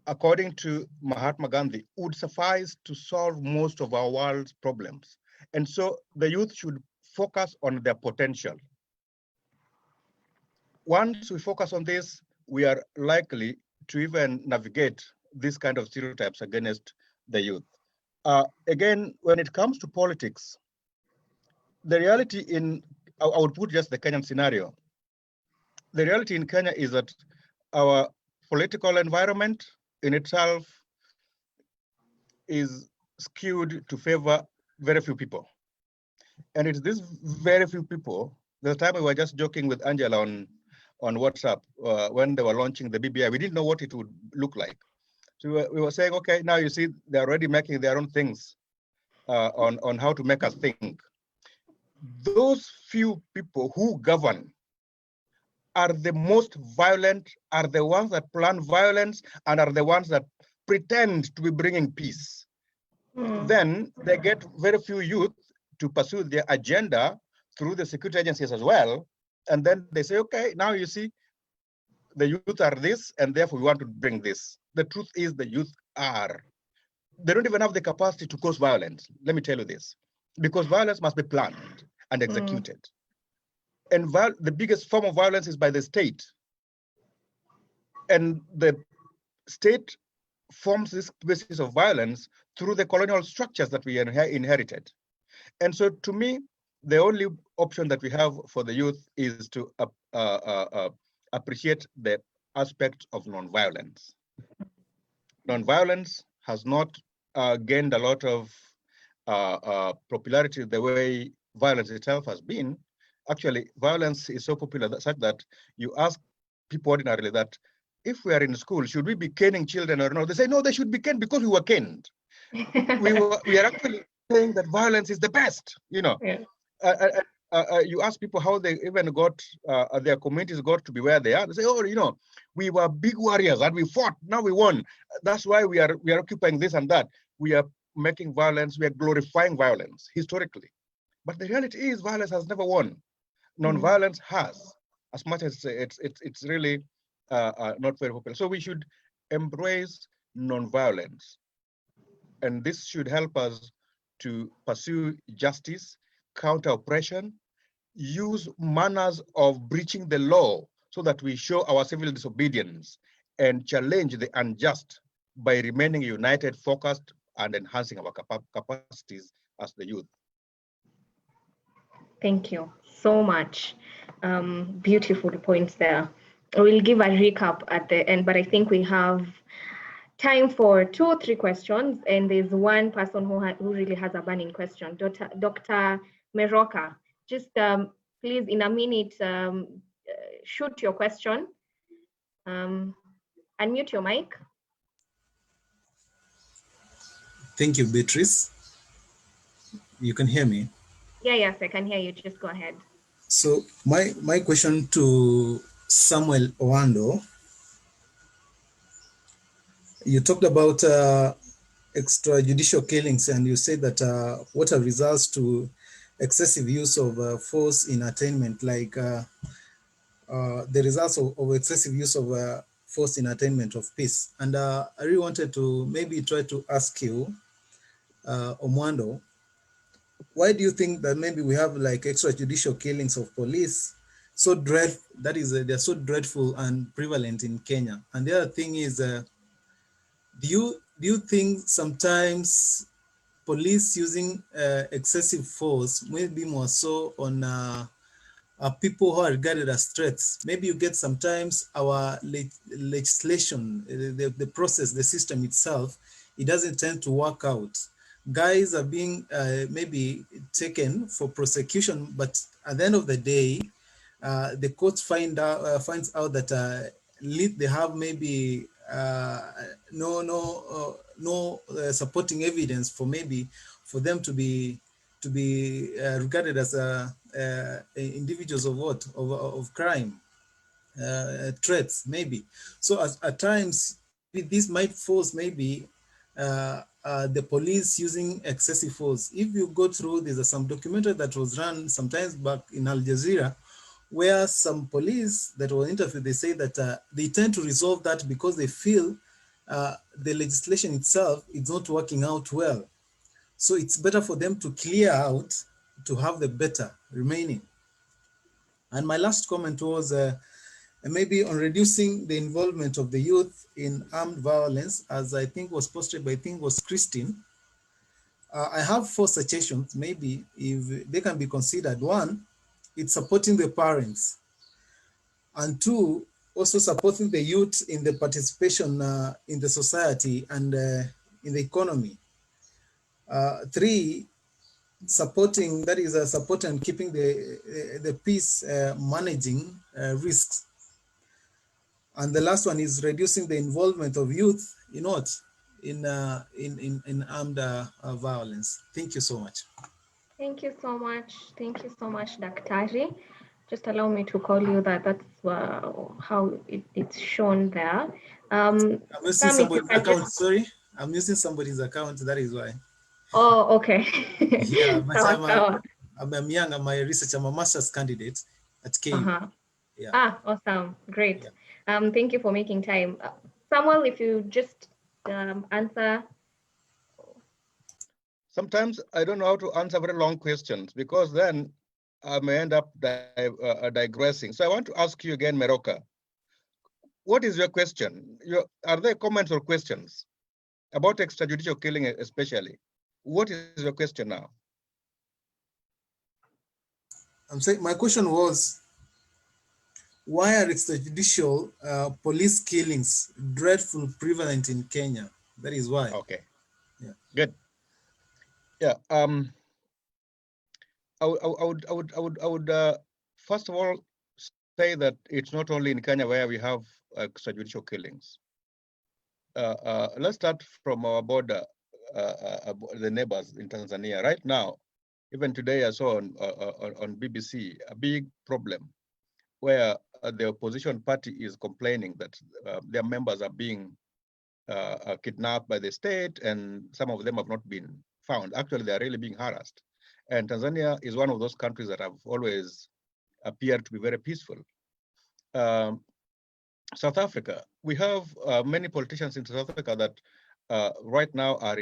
according to Mahatma Gandhi, would suffice to solve most of our world's problems. And so the youth should focus on their potential. Once we focus on this, we are likely to even navigate this kind of stereotypes against the youth. Again, when it comes to politics, the reality I would put just the Kenyan scenario. The reality in Kenya is that our political environment in itself is skewed to favor very few people. And it's this very few people. The time we were just joking with Angela on WhatsApp when they were launching the BBI, we didn't know what it would look like. So we were saying, okay, now you see, they're already making their own things on how to make us think. Those few people who govern are the most violent, are the ones that plan violence, and are the ones that pretend to be bringing peace. Then they get very few youth to pursue their agenda through the security agencies as well. And then they say, okay, now you see, the youth are this, and therefore we want to bring this. The truth is the youth they don't even have the capacity to cause violence. Let me tell you this, because violence must be planned and executed. And the biggest form of violence is by the state. And the state forms this basis of violence through the colonial structures that we inherited. And so to me, the only option that we have for the youth is to appreciate the aspect of nonviolence. Nonviolence has not gained a lot of popularity the way violence itself has been. Actually, violence is so popular such that you ask people ordinarily that if we are in school, should we be caning children or not? They say, no, they should be caned because we were caned. we are actually saying that violence is the best, you know. Yeah. You ask people how they even got, their communities got to be where they are. They say, oh, you know, we were big warriors and we fought, now we won. That's why we are occupying this and that. We are making violence, we are glorifying violence historically. But the reality is violence has never won. Non-violence has, as much as it's really not very popular. So we should embrace non-violence. And this should help us to pursue justice, counter oppression, use manners of breaching the law so that we show our civil disobedience and challenge the unjust by remaining united, focused, and enhancing our capacities as the youth. Thank you so much. Beautiful points there. We'll give a recap at the end, but I think we have time for 2 or 3 questions, and there's one person who really has a burning question. Dr. Meroka, just please, in a minute, shoot your question. Unmute your mic. Thank you, Beatrice. You can hear me? Yeah, yes, I can hear you. Just go ahead. So my question to Samwel Oando, you talked about extrajudicial killings, and you said that what are results to excessive use of force in attainment, like the results of excessive use of force in attainment of peace. And I really wanted to maybe try to ask you, Oando, why do you think that maybe we have like extrajudicial killings of police they're so dreadful and prevalent in Kenya? And the other thing is, do you think sometimes police using excessive force may be more so on people who are regarded as threats? Maybe you get sometimes our legislation, the process, the system itself, it doesn't tend to work out. Guys are being maybe taken for prosecution, but at the end of the day, the courts finds out that they have maybe no supporting evidence for them to be regarded as individuals of crime, threats maybe. So at times this might force maybe the police using excessive force. If you go through, there's some documentary that was run sometimes back in Al Jazeera, where some police that were interviewed, they say that they tend to resolve that because they feel the legislation itself is not working out well. So it's better for them to clear out to have the better remaining. And my last comment was maybe on reducing the involvement of the youth in armed violence, as I think was posted by, I think was Christine. I have 4 suggestions, maybe if they can be considered. 1, it's supporting the parents. And 2, also supporting the youth in the participation in the society and in the economy. 3, supporting, that is supporting and keeping the peace, managing risks. And the last one is reducing the involvement of youth in what? In armed violence. Thank you so much. Thank you so much. Thank you so much, Daktari. Just allow me to call you that. That's how it's shown there. I'm using somebody's account. Sorry, I'm using somebody's account. That is why. Oh, okay. Yeah, I'm young. I'm a researcher. I'm a master's candidate at KU. Yeah. Ah, awesome. Great. Yeah. Thank you for making time. Samwel, if you just answer. Sometimes I don't know how to answer very long questions because then I may end up digressing. So I want to ask you again, Meroka, what is your question? Are there comments or questions about extrajudicial killing especially? What is your question now? I'm saying my question was, why are extrajudicial police killings dreadful prevalent in Kenya? That is why. Okay. Yeah. Good. Yeah. I would first of all say that it's not only in Kenya where we have extrajudicial killings. Let's start from our border, the neighbors in Tanzania. Right now, even today I saw on BBC a big problem where the opposition party is complaining that their members are being kidnapped by the state, and some of them have not been found. Actually, they are really being harassed. And Tanzania is one of those countries that have always appeared to be very peaceful. South Africa, we have many politicians in South Africa that right now are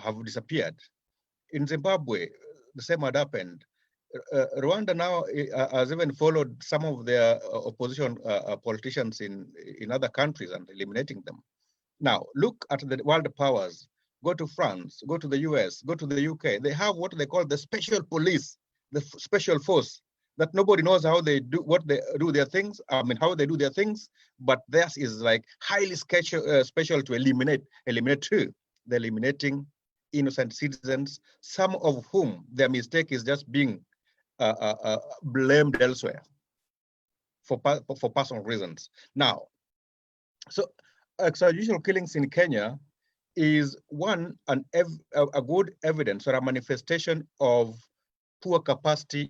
have disappeared. In Zimbabwe, the same had happened. Rwanda now has even followed some of their opposition politicians in other countries and eliminating them. Now, look at the world powers go to France, go to the US, go to the UK. They have what they call the special police, the special force, that nobody knows how they do, what they do their things, I mean, how they do their things, but theirs is like highly special to eliminate too. They're eliminating innocent citizens, some of whom their mistake is just being blamed elsewhere for personal reasons. Now, so extrajudicial killings in Kenya is a good evidence or a manifestation of poor capacity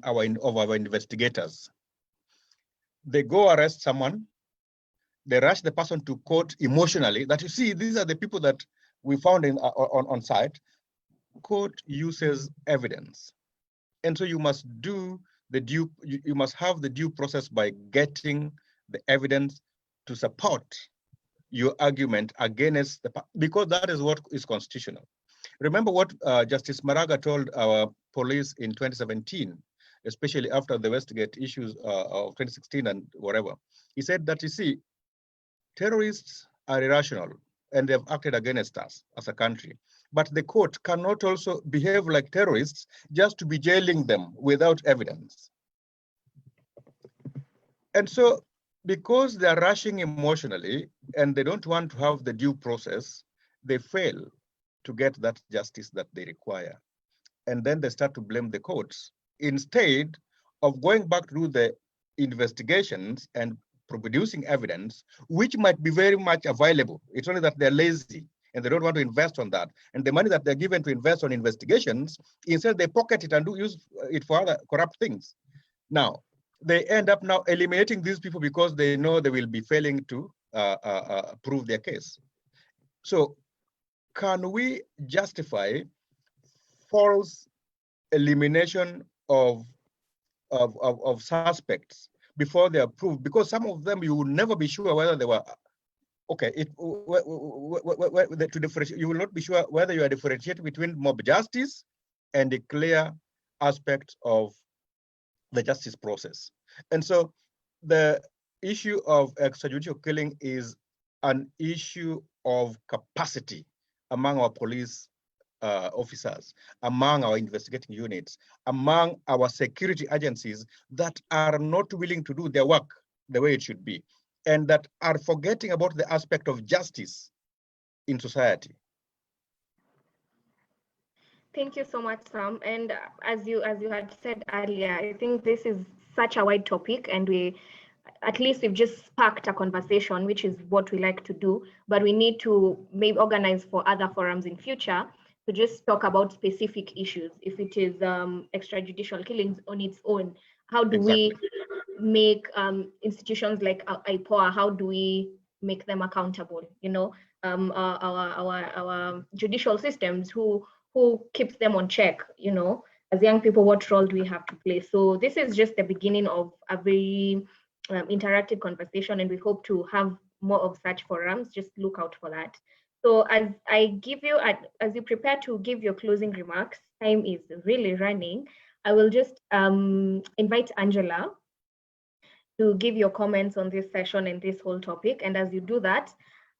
of our investigators. They go arrest someone, they rush the person to court emotionally. That you see, these are the people that we found on site. Court uses evidence, and so you must have the due process by getting the evidence to support your argument against because that is what is constitutional. Remember what Justice Maraga told our police in 2017, especially after the Westgate issues of 2016 and whatever. He said that, you see, terrorists are irrational and they've acted against us as a country. But the court cannot also behave like terrorists just to be jailing them without evidence. And so, because they're rushing emotionally and they don't want to have the due process, they fail to get that justice that they require. And then they start to blame the courts instead of going back through the investigations and producing evidence, which might be very much available. It's only that they're lazy and they don't want to invest on that. And the money that they're given to invest on investigations, instead they pocket it and use it for other corrupt things. Now, they end up now eliminating these people because they know they will be failing to prove their case. So can we justify false elimination of suspects before they are proved? Because some of them you will never be sure whether they were okay. To differentiate, you will not be sure whether you are differentiating between mob justice and a clear aspect of the justice process. And so the issue of extrajudicial killing is an issue of capacity among our police officers, among our investigating units, among our security agencies that are not willing to do their work the way it should be, and that are forgetting about the aspect of justice in society. Thank you so much, Sam. And as you had said earlier, I think this is such a wide topic, and we've just sparked a conversation, which is what we like to do, but we need to maybe organize for other forums in future to just talk about specific issues. If it is extrajudicial killings on its own, how do we make institutions like IPOA, how do we make them accountable? You know, our judicial systems, who keeps them on check? You know, as young people, what role do we have to play? So this is just the beginning of a very interactive conversation, and we hope to have more of such forums. Just look out for that. So as you prepare to give your closing remarks, time is really running. I will just invite Angela to give your comments on this session and this whole topic. And as you do that,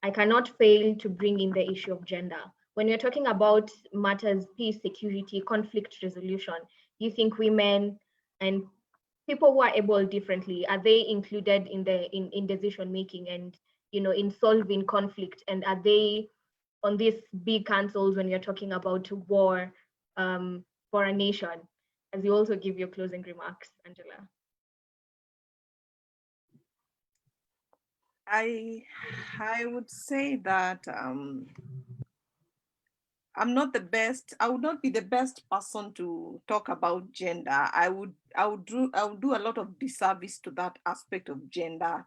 I cannot fail to bring in the issue of gender. When you're talking about matters, peace, security, conflict resolution, do you think women and people who are able differently, are they included in decision making and, you know, in solving conflict? And are they on these big councils when you're talking about war for a nation? As you also give your closing remarks, Angela. I would say that I'm not the best. I would not be the best person to talk about gender. I would do a lot of disservice to that aspect of gender,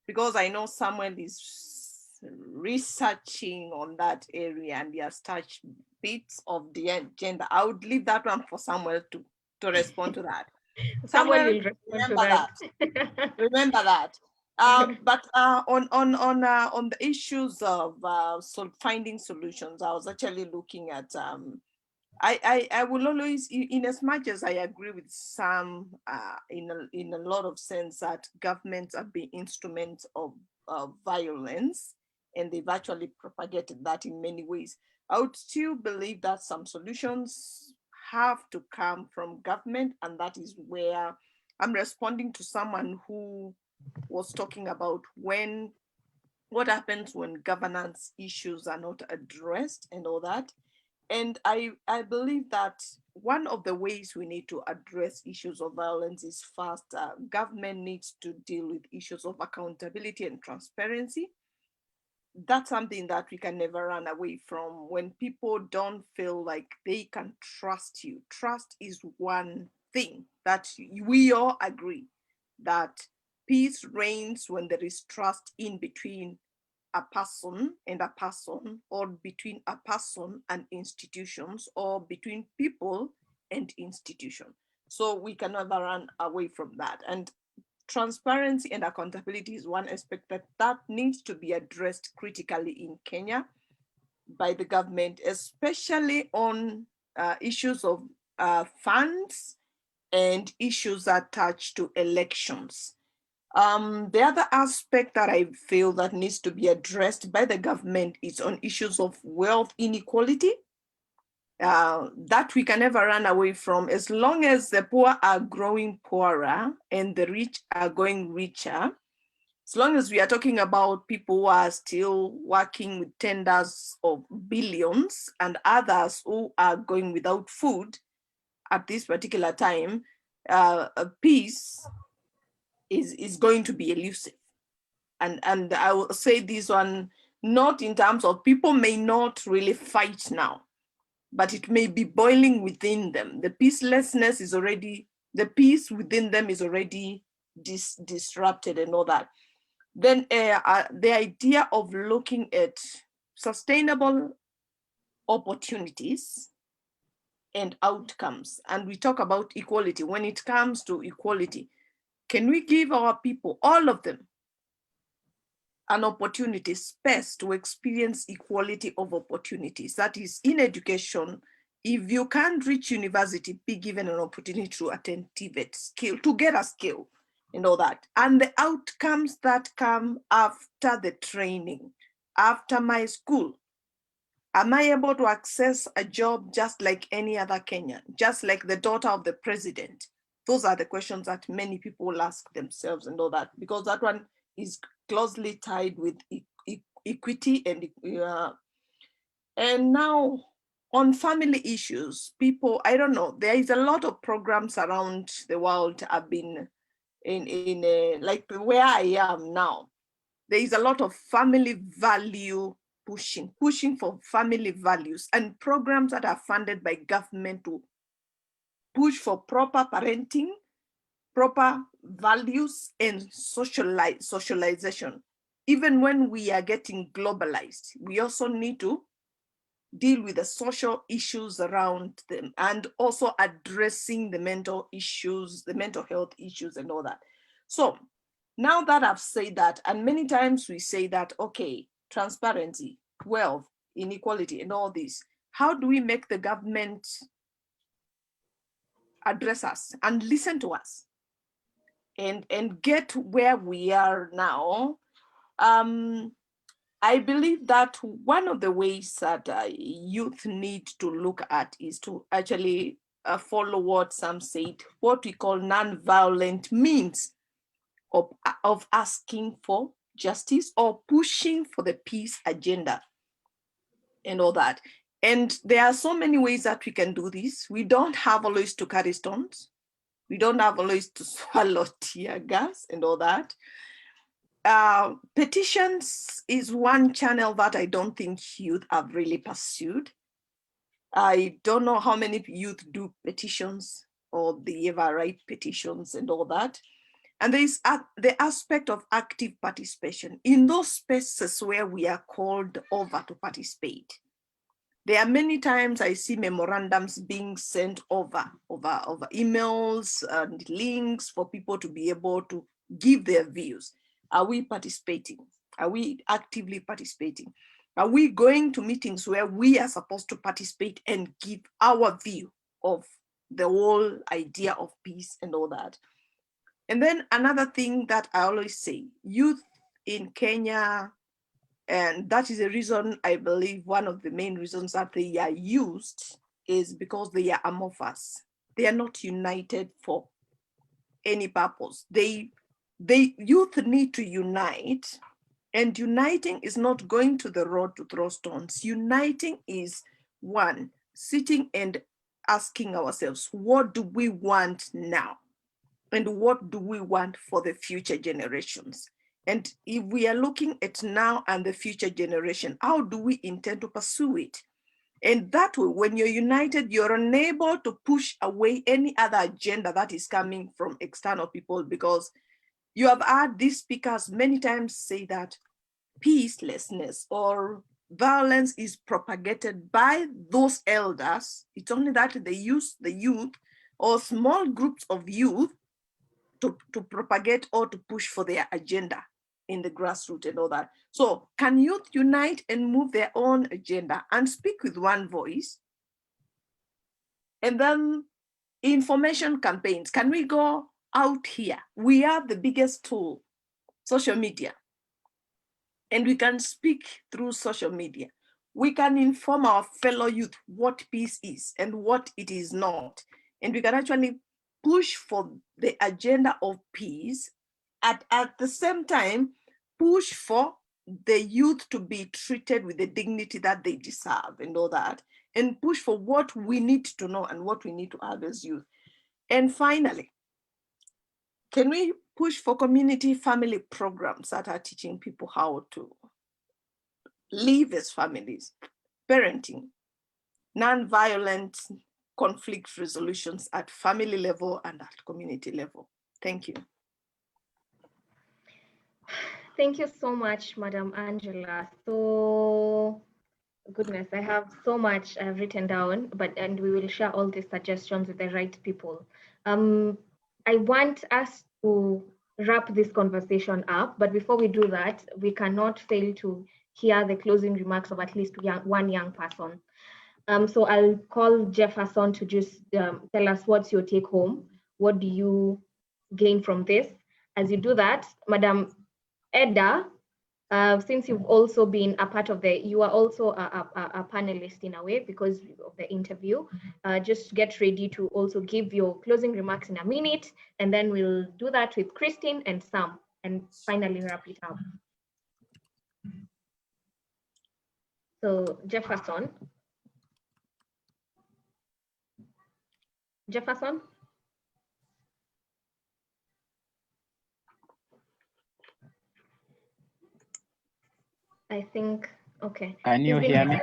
because I know Samwel is researching on that area and he has touched bits of the gender. I would leave that one for Samwel to respond to that. Samwel will respond to that. Remember that. But on the issues of finding solutions, I was actually looking at I will always, in as much as I agree with Sam in a lot of sense that governments are being instruments of violence, and they've actually propagated that in many ways. I would still believe that some solutions have to come from government, and that is where I'm responding to someone who was talking about what happens when governance issues are not addressed and all that. And I believe that one of the ways we need to address issues of violence is first, government needs to deal with issues of accountability and transparency. That's something that we can never run away from. When people don't feel like they can trust you, trust is one thing that we all agree that peace reigns when there is trust in between a person and a person, or between a person and institutions, or between people and institutions. So we can never run away from that. And transparency and accountability is one aspect that needs to be addressed critically in Kenya by the government, especially on issues of funds and issues attached to elections. The other aspect that I feel that needs to be addressed by the government is on issues of wealth inequality. That we can never run away from. As long as the poor are growing poorer and the rich are going richer, as long as we are talking about people who are still working with tenders of billions and others who are going without food at this particular time, peace is going to be elusive. And I will say this one, not in terms of people may not really fight now, but it may be boiling within them. The peacelessness is already, the peace within them is already disrupted and all that. Then the idea of looking at sustainable opportunities and outcomes. And we talk about equality. When it comes to equality, can we give our people, all of them, an opportunity, space to experience equality of opportunities? That is, in education, if you can't reach university, be given an opportunity to attend TVET skill, to get a skill and all that. And the outcomes that come after the training, after my school, am I able to access a job just like any other Kenyan, just like the daughter of the president? Those are the questions that many people ask themselves and all that, because that one is closely tied with equity and now on family issues, people, I don't know, there is a lot of programs around the world have been in like where I am now. There is a lot of family value pushing for family values and programs that are funded by government to push for proper parenting, proper values, and socialization. Even when we are getting globalized, we also need to deal with the social issues around them and also addressing the mental issues, the mental health issues and all that. So now that I've said that, and many times we say that, okay, transparency, wealth, inequality, and all this, how do we make the government address us and listen to us and get where we are now? I believe that one of the ways that youth need to look at is to actually follow what Sam said, what we call non-violent means of asking for justice or pushing for the peace agenda and all that. And there are so many ways that we can do this. We don't have always to carry stones. We don't have always to swallow tear gas and all that. Petitions is one channel that I don't think youth have really pursued. I don't know how many youth do petitions or they ever write petitions and all that. And there is the aspect of active participation in those spaces where we are called over to participate. There are many times I see memorandums being sent over emails and links for people to be able to give their views. Are we participating? Are we actively participating? Are we going to meetings where we are supposed to participate and give our view of the whole idea of peace and all that? And then another thing that I always say, youth in Kenya And that is the reason, I believe, one of the main reasons that they are used is because they are amorphous. They are not united for any purpose. Youth need to unite, and uniting is not going to the road to throw stones. Uniting is one, sitting and asking ourselves, what do we want now? And what do we want for the future generations? And if we are looking at now and the future generation, how do we intend to pursue it? And that way, when you're united, you're unable to push away any other agenda that is coming from external people, because you have heard these speakers many times say that peacelessness or violence is propagated by those elders. It's only that they use the youth or small groups of youth to propagate or to push for their agenda in the grassroots and all that. So can youth unite and move their own agenda and speak with one voice? And then information campaigns. Can we go out here? We have the biggest tool, social media. And we can speak through social media. We can inform our fellow youth what peace is and what it is not. And we can actually push for the agenda of peace, at the same time, push for the youth to be treated with the dignity that they deserve and all that, and push for what we need to know and what we need to have as youth. And finally, can we push for community family programs that are teaching people how to live as families, parenting, non-violent conflict resolutions at family level and at community level? Thank you. Thank you so much, Madam Angela. So, goodness, I have so much I've written down, and we will share all these suggestions with the right people. I want us to wrap this conversation up, but before we do that, we cannot fail to hear the closing remarks of at least one young person. So I'll call Jefferson to just tell us what's your take home. What do you gain from this? As you do that, Madam Edda, since you've also been a part of you are also a panelist in a way because of the interview, just get ready to also give your closing remarks in a minute, and then we'll do that with Christine and Sam, and finally wrap it up. So Jefferson. Jefferson? I think, okay. Can you hear me?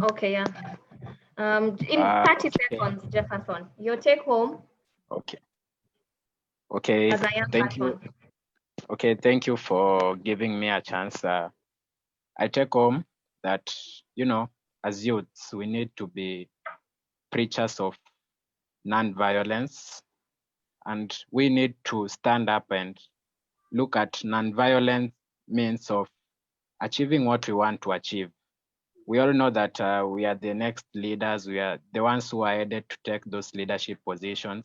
Okay, yeah. In 30 seconds, Jefferson, your take home. Okay. Okay, as a young thank person. you. Okay, thank you for giving me a chance. I take home that, as youths, we need to be preachers of non-violence, and we need to stand up and look at non-violent means of achieving what we want to achieve. We all know that we are the next leaders. We are the ones who are headed to take those leadership positions,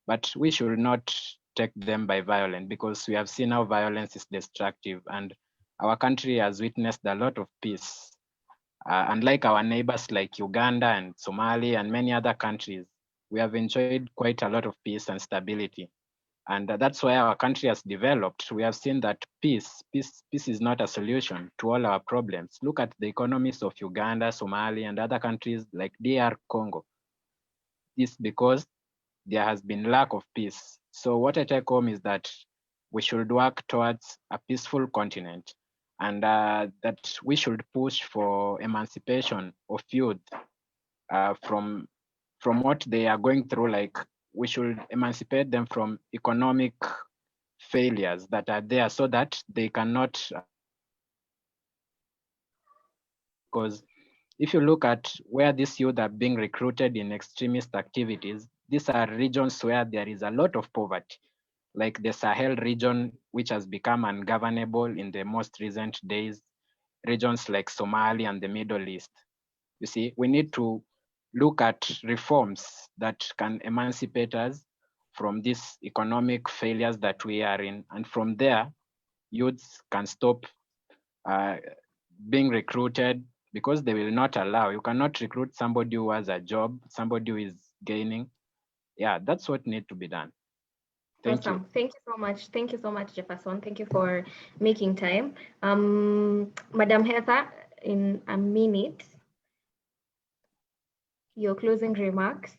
but we should not take them by violence, because we have seen how violence is destructive, and our country has witnessed a lot of peace. Unlike our neighbors like Uganda and Somalia and many other countries, we have enjoyed quite a lot of peace and stability. And that's why our country has developed. We have seen that peace is not a solution to all our problems. Look at the economies of Uganda, Somalia, and other countries like DR Congo. This because there has been lack of peace. So what I take home is that we should work towards a peaceful continent, and that we should push for emancipation of youth from what they are going through. Like, we should emancipate them from economic failures that are there, so that they cannot, because if you look at where these youth are being recruited in extremist activities, these are regions where there is a lot of poverty, like the Sahel region, which has become ungovernable in the most recent days, regions like Somalia and the Middle East. You see, we need to look at reforms that can emancipate us from these economic failures that we are in. And from there, youths can stop being recruited, because they will not allow. You cannot recruit somebody who has a job, somebody who is gaining. Yeah, that's what needs to be done. Thank you. Thank you so much. Thank you so much, Jefferson. Thank you for making time. Madam Heather, in a minute, your closing remarks.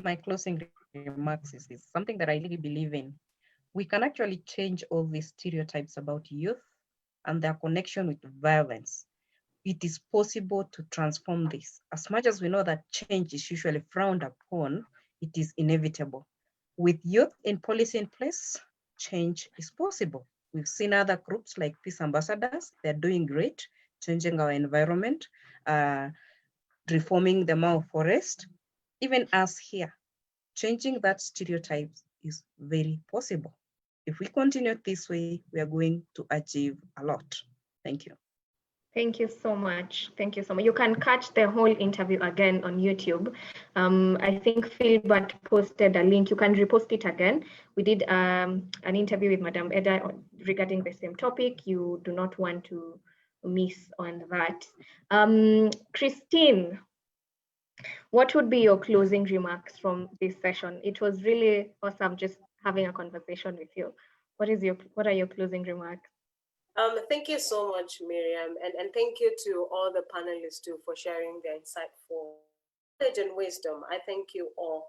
My closing remarks is something that I really believe in. We can actually change all these stereotypes about youth and their connection with violence. It is possible to transform this. As much as we know that change is usually frowned upon, it is inevitable. With youth in policy in place, change is possible. We've seen other groups like Peace Ambassadors, they're doing great, changing our environment, reforming the Mao forest. Even us here, changing that stereotype is very possible. If we continue this way, we are going to achieve a lot. Thank you. Thank you so much. Thank you so much. You can catch the whole interview again on YouTube. I think Philbert posted a link. You can repost it again. We did an interview with Madam Eda regarding the same topic. You do not want to miss on that. Christine, what would be your closing remarks from this session? It was really awesome just having a conversation with you. What are your closing remarks? Thank you so much, Miriam, and thank you to all the panelists too for sharing their insightful knowledge and wisdom. I thank you all.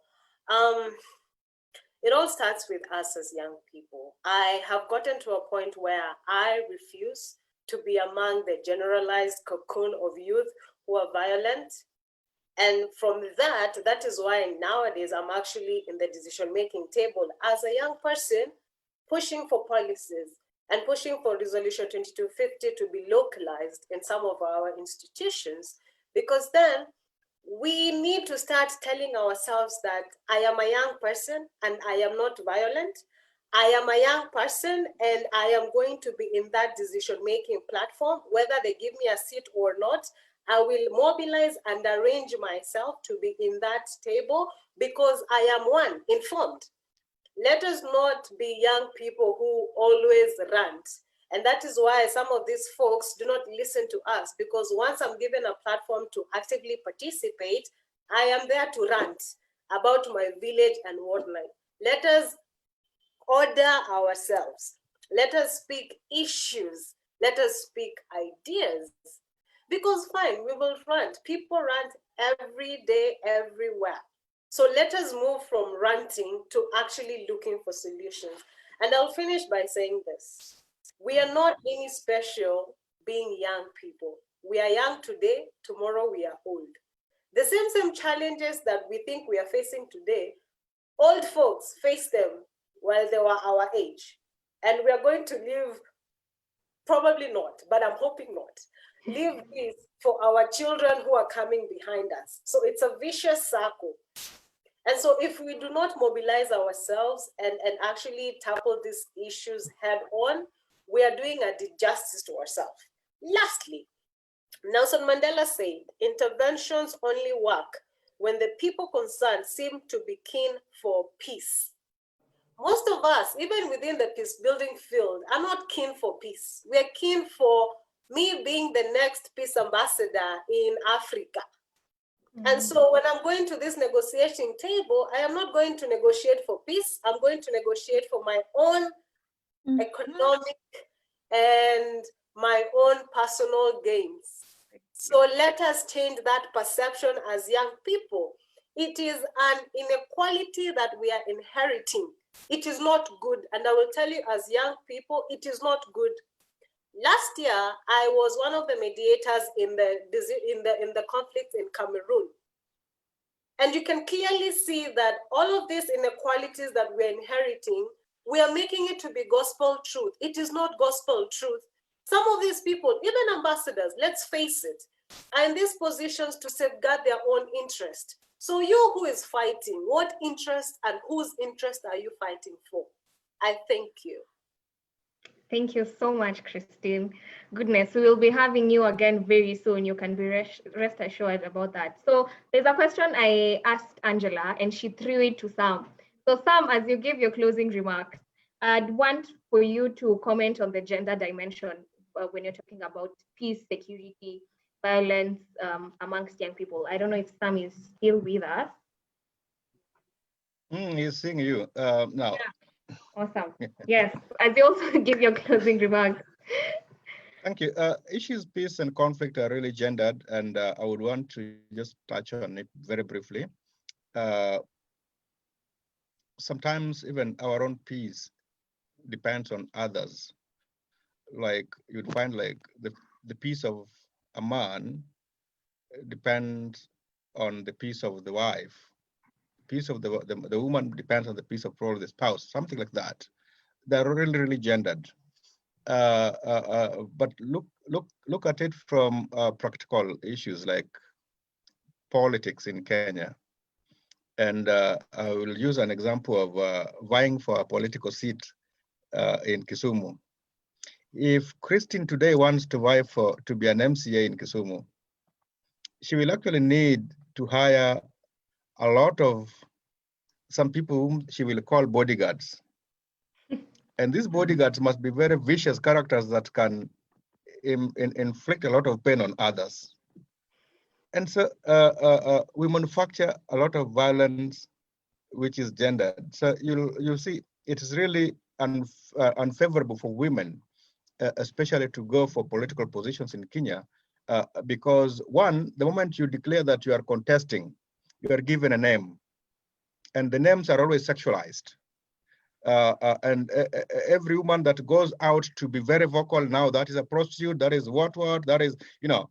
It all starts with us as young people. I have gotten to a point where I refuse to be among the generalized cocoon of youth who are violent. And from that is why nowadays I'm actually in the decision-making table as a young person, pushing for policies and pushing for Resolution 2250 to be localized in some of our institutions, because then we need to start telling ourselves that I am a young person and I am not violent. I am a young person and I am going to be in that decision-making platform, whether they give me a seat or not. I will mobilize and arrange myself to be in that table because I am one, informed. Let us not be young people who always rant. And that is why some of these folks do not listen to us, because once I'm given a platform to actively participate, I am there to rant about my village and whatnot. Let us order ourselves. Let us speak issues. Let us speak ideas. Because fine, we will rant. People rant every day, everywhere. So let us move from ranting to actually looking for solutions. And I'll finish by saying this. We are not any special being young people. We are young today, tomorrow we are old. The same challenges that we think we are facing today, old folks face them while they were our age. And we are going to live, probably not, but I'm hoping not, live this for our children who are coming behind us. So it's a vicious circle. And so if we do not mobilize ourselves and actually tackle these issues head on, we are doing a disjustice to ourselves. Lastly, Nelson Mandela said, interventions only work when the people concerned seem to be keen for peace. Most of us, even within the peace building field, are not keen for peace. We are keen for me being the next peace ambassador in Africa. And so when I'm going to this negotiating table, I am not going to negotiate for peace. I'm going to negotiate for my own economic and my own personal gains. So let us change that perception as young people. It is an inequality that we are inheriting. It is not good. And I will tell you as young people, it is not good. Last year, I was one of the mediators in the conflict in Cameroon. And you can clearly see that all of these inequalities that we're inheriting, we are making it to be gospel truth. It is not gospel truth. Some of these people, even ambassadors, let's face it, are in these positions to safeguard their own interest. So you who is fighting, what interest and whose interest are you fighting for? I thank you. Thank you so much, Christine. Goodness, we will be having you again very soon. You can be rest assured about that. So there's a question I asked Angela and she threw it to Sam. So Sam, as you give your closing remarks, I'd want for you to comment on the gender dimension when you're talking about peace, security, violence amongst young people. I don't know if Sam is still with us. He's seeing you now. Yeah. Awesome. Yes, as you also give your closing remarks. Thank you. Issues, peace, and conflict are really gendered, and I would want to just touch on it very briefly. Sometimes even our own peace depends on others. Like you'd find like the peace of a man depends on the peace of the wife. Peace of the woman depends on the peace of probably the spouse, something like that. They're really, really gendered. But look at it from practical issues like politics in Kenya. And I will use an example of vying for a political seat in Kisumu. If Christine today wants to vie to be an MCA in Kisumu, she will actually need to hire a lot of some people whom she will call bodyguards. And these bodyguards must be very vicious characters that can inflict a lot of pain on others. And so we manufacture a lot of violence, which is gendered. So you'll see it is really unfavorable for women, especially to go for political positions in Kenya, because one, the moment you declare that you are contesting, you are given a name, and the names are always sexualized. And every woman that goes out to be very vocal now, that is a prostitute, that is what, that is, you know,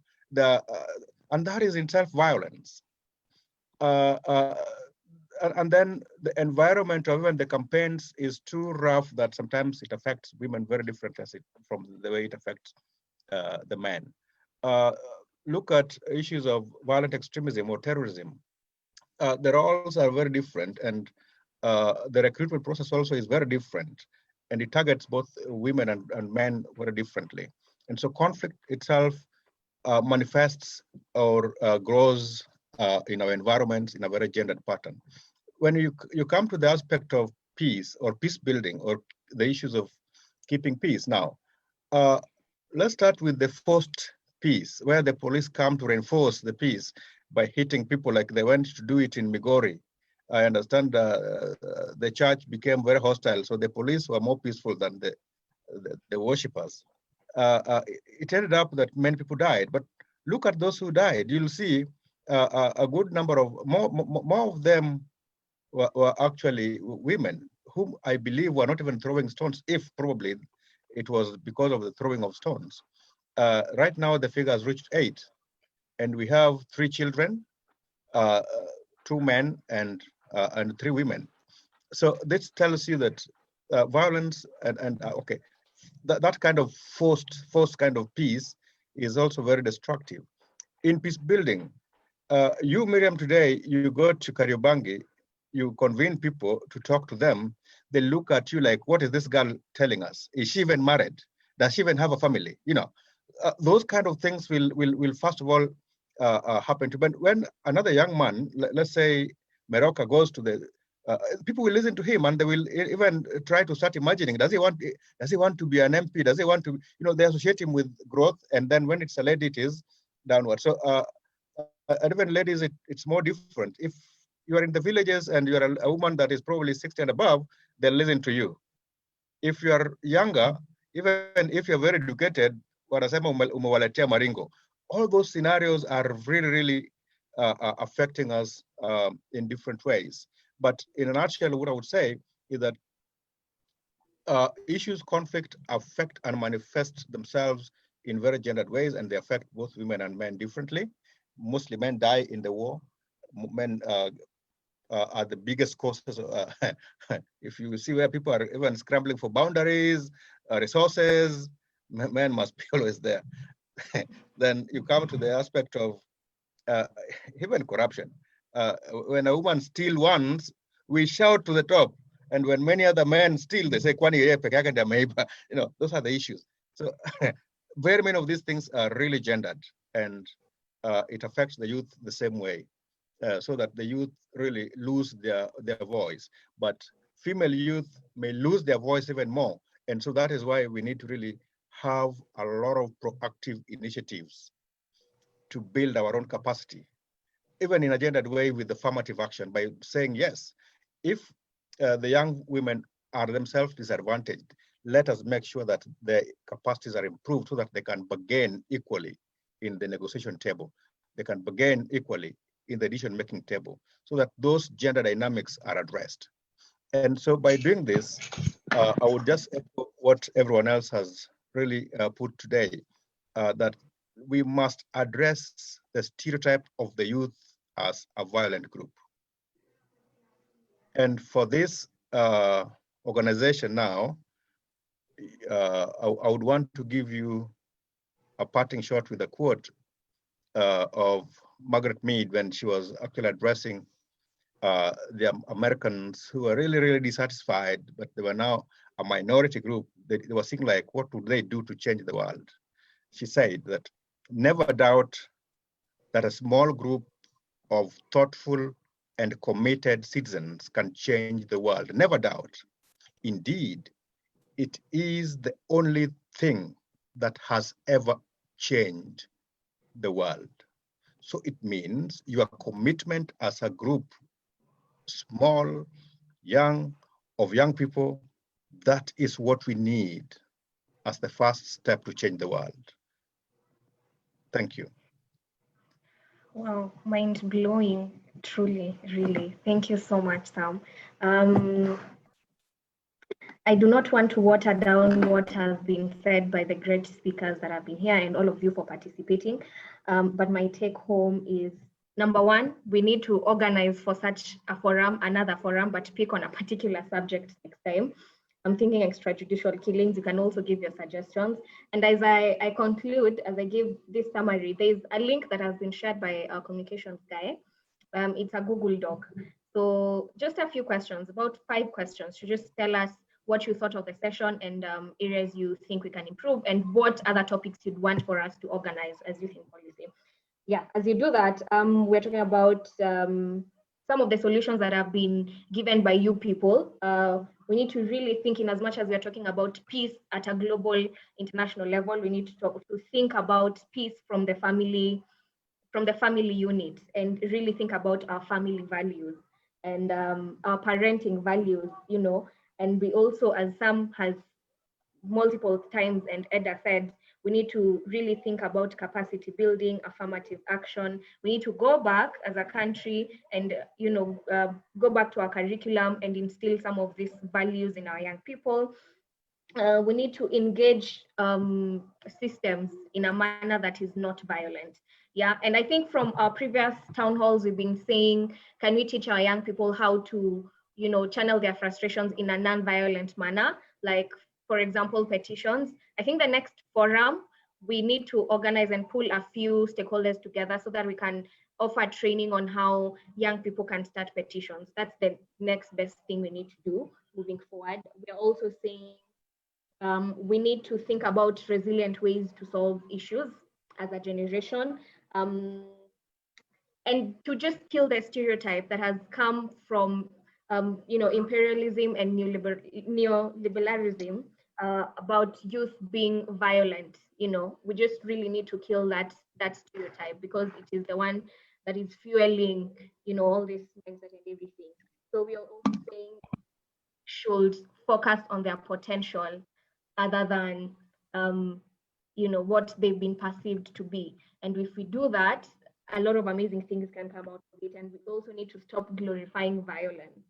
and that is in itself violence. And then the environment of even the campaigns is too rough that sometimes it affects women very differently from the way it affects the men. Look at issues of violent extremism or terrorism. The roles are very different, and the recruitment process also is very different, and it targets both women and men very differently. And so conflict itself manifests or grows in our environments in a very gendered pattern. When you come to the aspect of peace or peace building or the issues of keeping peace now, let's start with the forced peace, where the police come to reinforce the peace by hitting people like they went to do it in Migori. I understand the church became very hostile, so the police were more peaceful than the worshippers. It ended up that many people died, but look at those who died. You'll see a good number of, more of them were actually women, whom I believe were not even throwing stones, if probably it was because of the throwing of stones. Right now, the figure has reached 8, and we have 3 children, 2 men and 3 women. So this tells you that violence and okay, that kind of forced kind of peace is also very destructive. In peace building, you, Miriam, today, you go to Kariobangi, you convene people to talk to them, they look at you like, what is this girl telling us? Is she even married? Does she even have a family? You know, those kind of things will first of all happen to. But when another young man, let's say Meroka, goes to the people will listen to him, and they will even try to start imagining, does he want to be an MP? Does he want to, you know, they associate him with growth, and then when it's a lady, it is downward. So and even ladies, it's more different. If you are in the villages and you are a woman that is probably 60 and above, they'll listen to you. If you are younger, even if you're very educated, all those scenarios are really, really affecting us in different ways. But in a nutshell, what I would say is that issues, conflict affect and manifest themselves in very gendered ways, and they affect both women and men differently. Mostly men die in the war. Men are the biggest causes. If you see where people are even scrambling for boundaries, resources, men must be always there. Then you come to the aspect of even corruption. When a woman steals once, we shout to the top. And when many other men steal, they say, you know, those are the issues. So very many of these things are really gendered, and it affects the youth the same way. So that the youth really lose their voice. But female youth may lose their voice even more. And so that is why we need to really have a lot of proactive initiatives to build our own capacity, even in a gendered way with affirmative action by saying, yes, if the young women are themselves disadvantaged, let us make sure that their capacities are improved so that they can bargain equally in the negotiation table. They can bargain equally in the decision-making table so that those gender dynamics are addressed. And so by doing this, I would just echo what everyone else has really put today, that we must address the stereotype of the youth as a violent group. And for this organization now, I would want to give you a parting shot with a quote of Margaret Mead when she was actually addressing the Americans who were really, really dissatisfied, but they were now a minority group. They were thinking like, what would they do to change the world? She said that never doubt that a small group of thoughtful and committed citizens can change the world. Never doubt. Indeed, it is the only thing that has ever changed the world. So it means your commitment as a group, small, young, of young people, that is what we need as the first step to change the world. Thank you. Wow, mind blowing, truly, really. Thank you so much, Sam. I do not want to water down what has been said by the great speakers that have been here and all of you for participating. But my take home is, number one, we need to organize for such a forum, another forum, but pick on a particular subject next time. I'm thinking extrajudicial killings. You can also give your suggestions. And as I conclude, as I give this summary, there's a link that has been shared by our communications guy. It's a Google Doc. So just a few questions, about 5 questions, to just tell us what you thought of the session and areas you think we can improve, and what other topics you'd want for us to organize as youth in policy. Yeah, as you do that, we're talking about some of the solutions that have been given by you people. We need to really think, in as much as we're talking about peace at a global, international level, we need to think about peace from the family unit, and really think about our family values and our parenting values, you know. And we also, as Sam has multiple times and Eda said, we need to really think about capacity building, affirmative action. We need to go back as a country and, you know, go back to our curriculum and instill some of these values in our young people. We need to engage systems in a manner that is not violent. Yeah, and I think from our previous town halls, we've been saying, can we teach our young people how to, you know, channel their frustrations in a non-violent manner? Like, for example, petitions. I think the next forum, we need to organize and pull a few stakeholders together so that we can offer training on how young people can start petitions. That's the next best thing we need to do moving forward. We're also saying we need to think about resilient ways to solve issues as a generation, and to just kill the stereotype that has come from you know, imperialism and neoliberalism about youth being violent. You know, we just really need to kill that stereotype, because it is the one that is fueling, you know, all this mindset and everything. So we are also saying should focus on their potential other than you know, what they've been perceived to be. And if we do that, a lot of amazing things can come out of it. And we also need to stop glorifying violence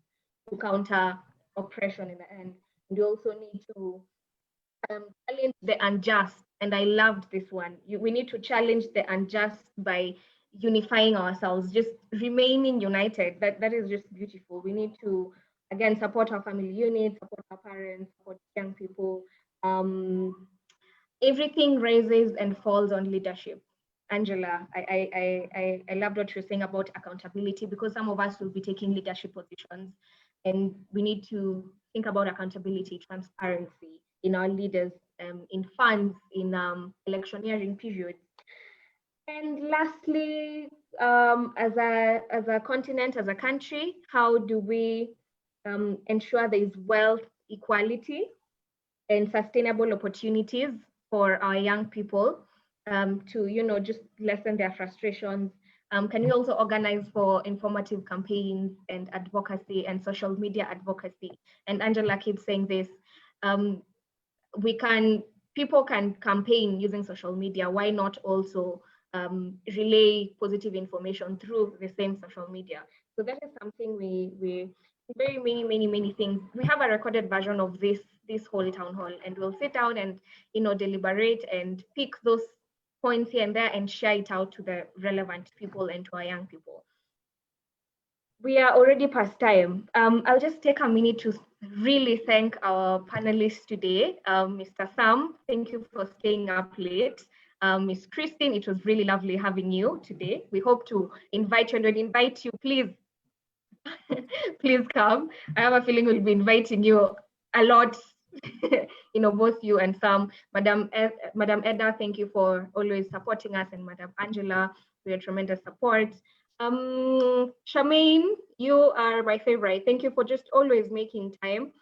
to counter oppression in the end. And we also need to challenge the unjust. And I loved this one. We need to challenge the unjust by unifying ourselves, just remaining united. That is just beautiful. We need to, again, support our family units, support our parents, support young people. Everything rises and falls on leadership. Angela, I loved what you're saying about accountability, because some of us will be taking leadership positions, and we need to think about accountability, transparency in our leaders, in funds, in electioneering periods. And lastly, as a continent, as a country, how do we ensure there is wealth equality and sustainable opportunities for our young people to, just lessen their frustrations? Can we also organize for informative campaigns and advocacy and social media advocacy? And Angela keeps saying this, people can campaign using social media. Why not also relay positive information through the same social media? So that is something we very many things. We have a recorded version of this whole town hall, and we'll sit down and deliberate and pick those points here and there and share it out to the relevant people and to our young people. We are already past time. I'll just take a minute to really thank our panelists today. Mr. Sam, thank you for staying up late. Ms. Christine, it was really lovely having you today. We hope to invite you, and when we invite you, please, please come. I have a feeling we'll be inviting you a lot, both you and Sam. Madam Edda, thank you for always supporting us, and Madam Angela for your tremendous support. Charmaine, you are my favorite. Thank you for just always making time.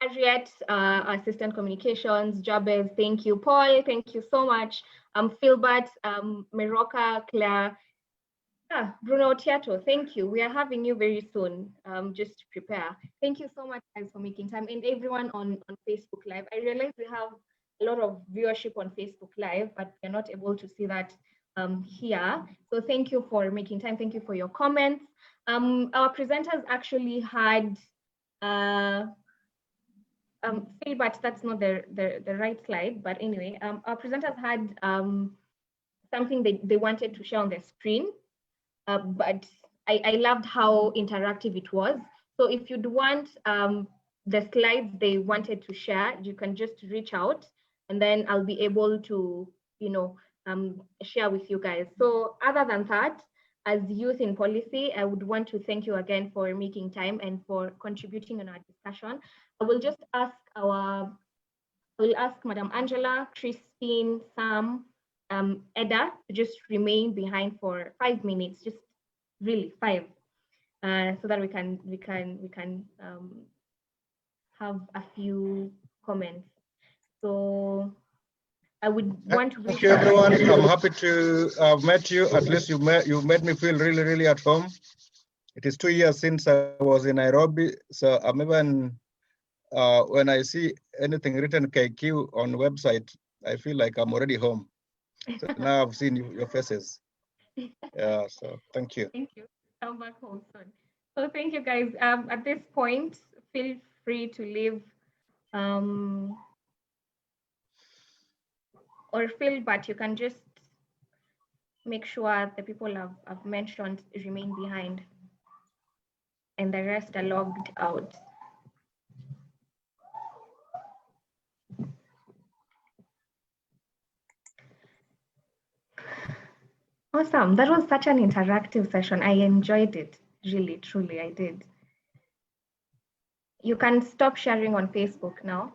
Harriet, Assistant Communications, Jabez, thank you. Paul, thank you so much. Philbert, Meroka, Claire, Bruno Tiato, thank you. We are having you very soon. Just prepare. Thank you so much, guys, for making time. And everyone on Facebook Live. I realize we have a lot of viewership on Facebook Live, but we're not able to see that here. So thank you for making time. Thank you for your comments. Our presenters actually had Philbert, that's not the right slide, but anyway, our presenters had something they wanted to share on the screen. But I loved how interactive it was. So if you'd want the slides they wanted to share, you can just reach out, and then I'll be able to, share with you guys. So other than that, as Youth in Policy, I would want to thank you again for making time and for contributing in our discussion. I will just ask Madam Angela, Christine, Sam, Edda to just remain behind for 5 minutes, just really 5, so that we can have a few comments. So I would want to. Thank you, everyone. I'm happy to have met you. At least you made me feel really at home. It is 2 years since I was in Nairobi, so I'm even when I see anything written KQ on website, I feel like I'm already home. So now I've seen your faces. Yeah, so thank you. Thank you. Come back home soon. So thank you, guys. At this point, feel free to leave or fill, but you can just make sure the people I've mentioned remain behind and the rest are logged out. Awesome. That was such an interactive session. I enjoyed it. Really, truly, I did. You can stop sharing on Facebook now.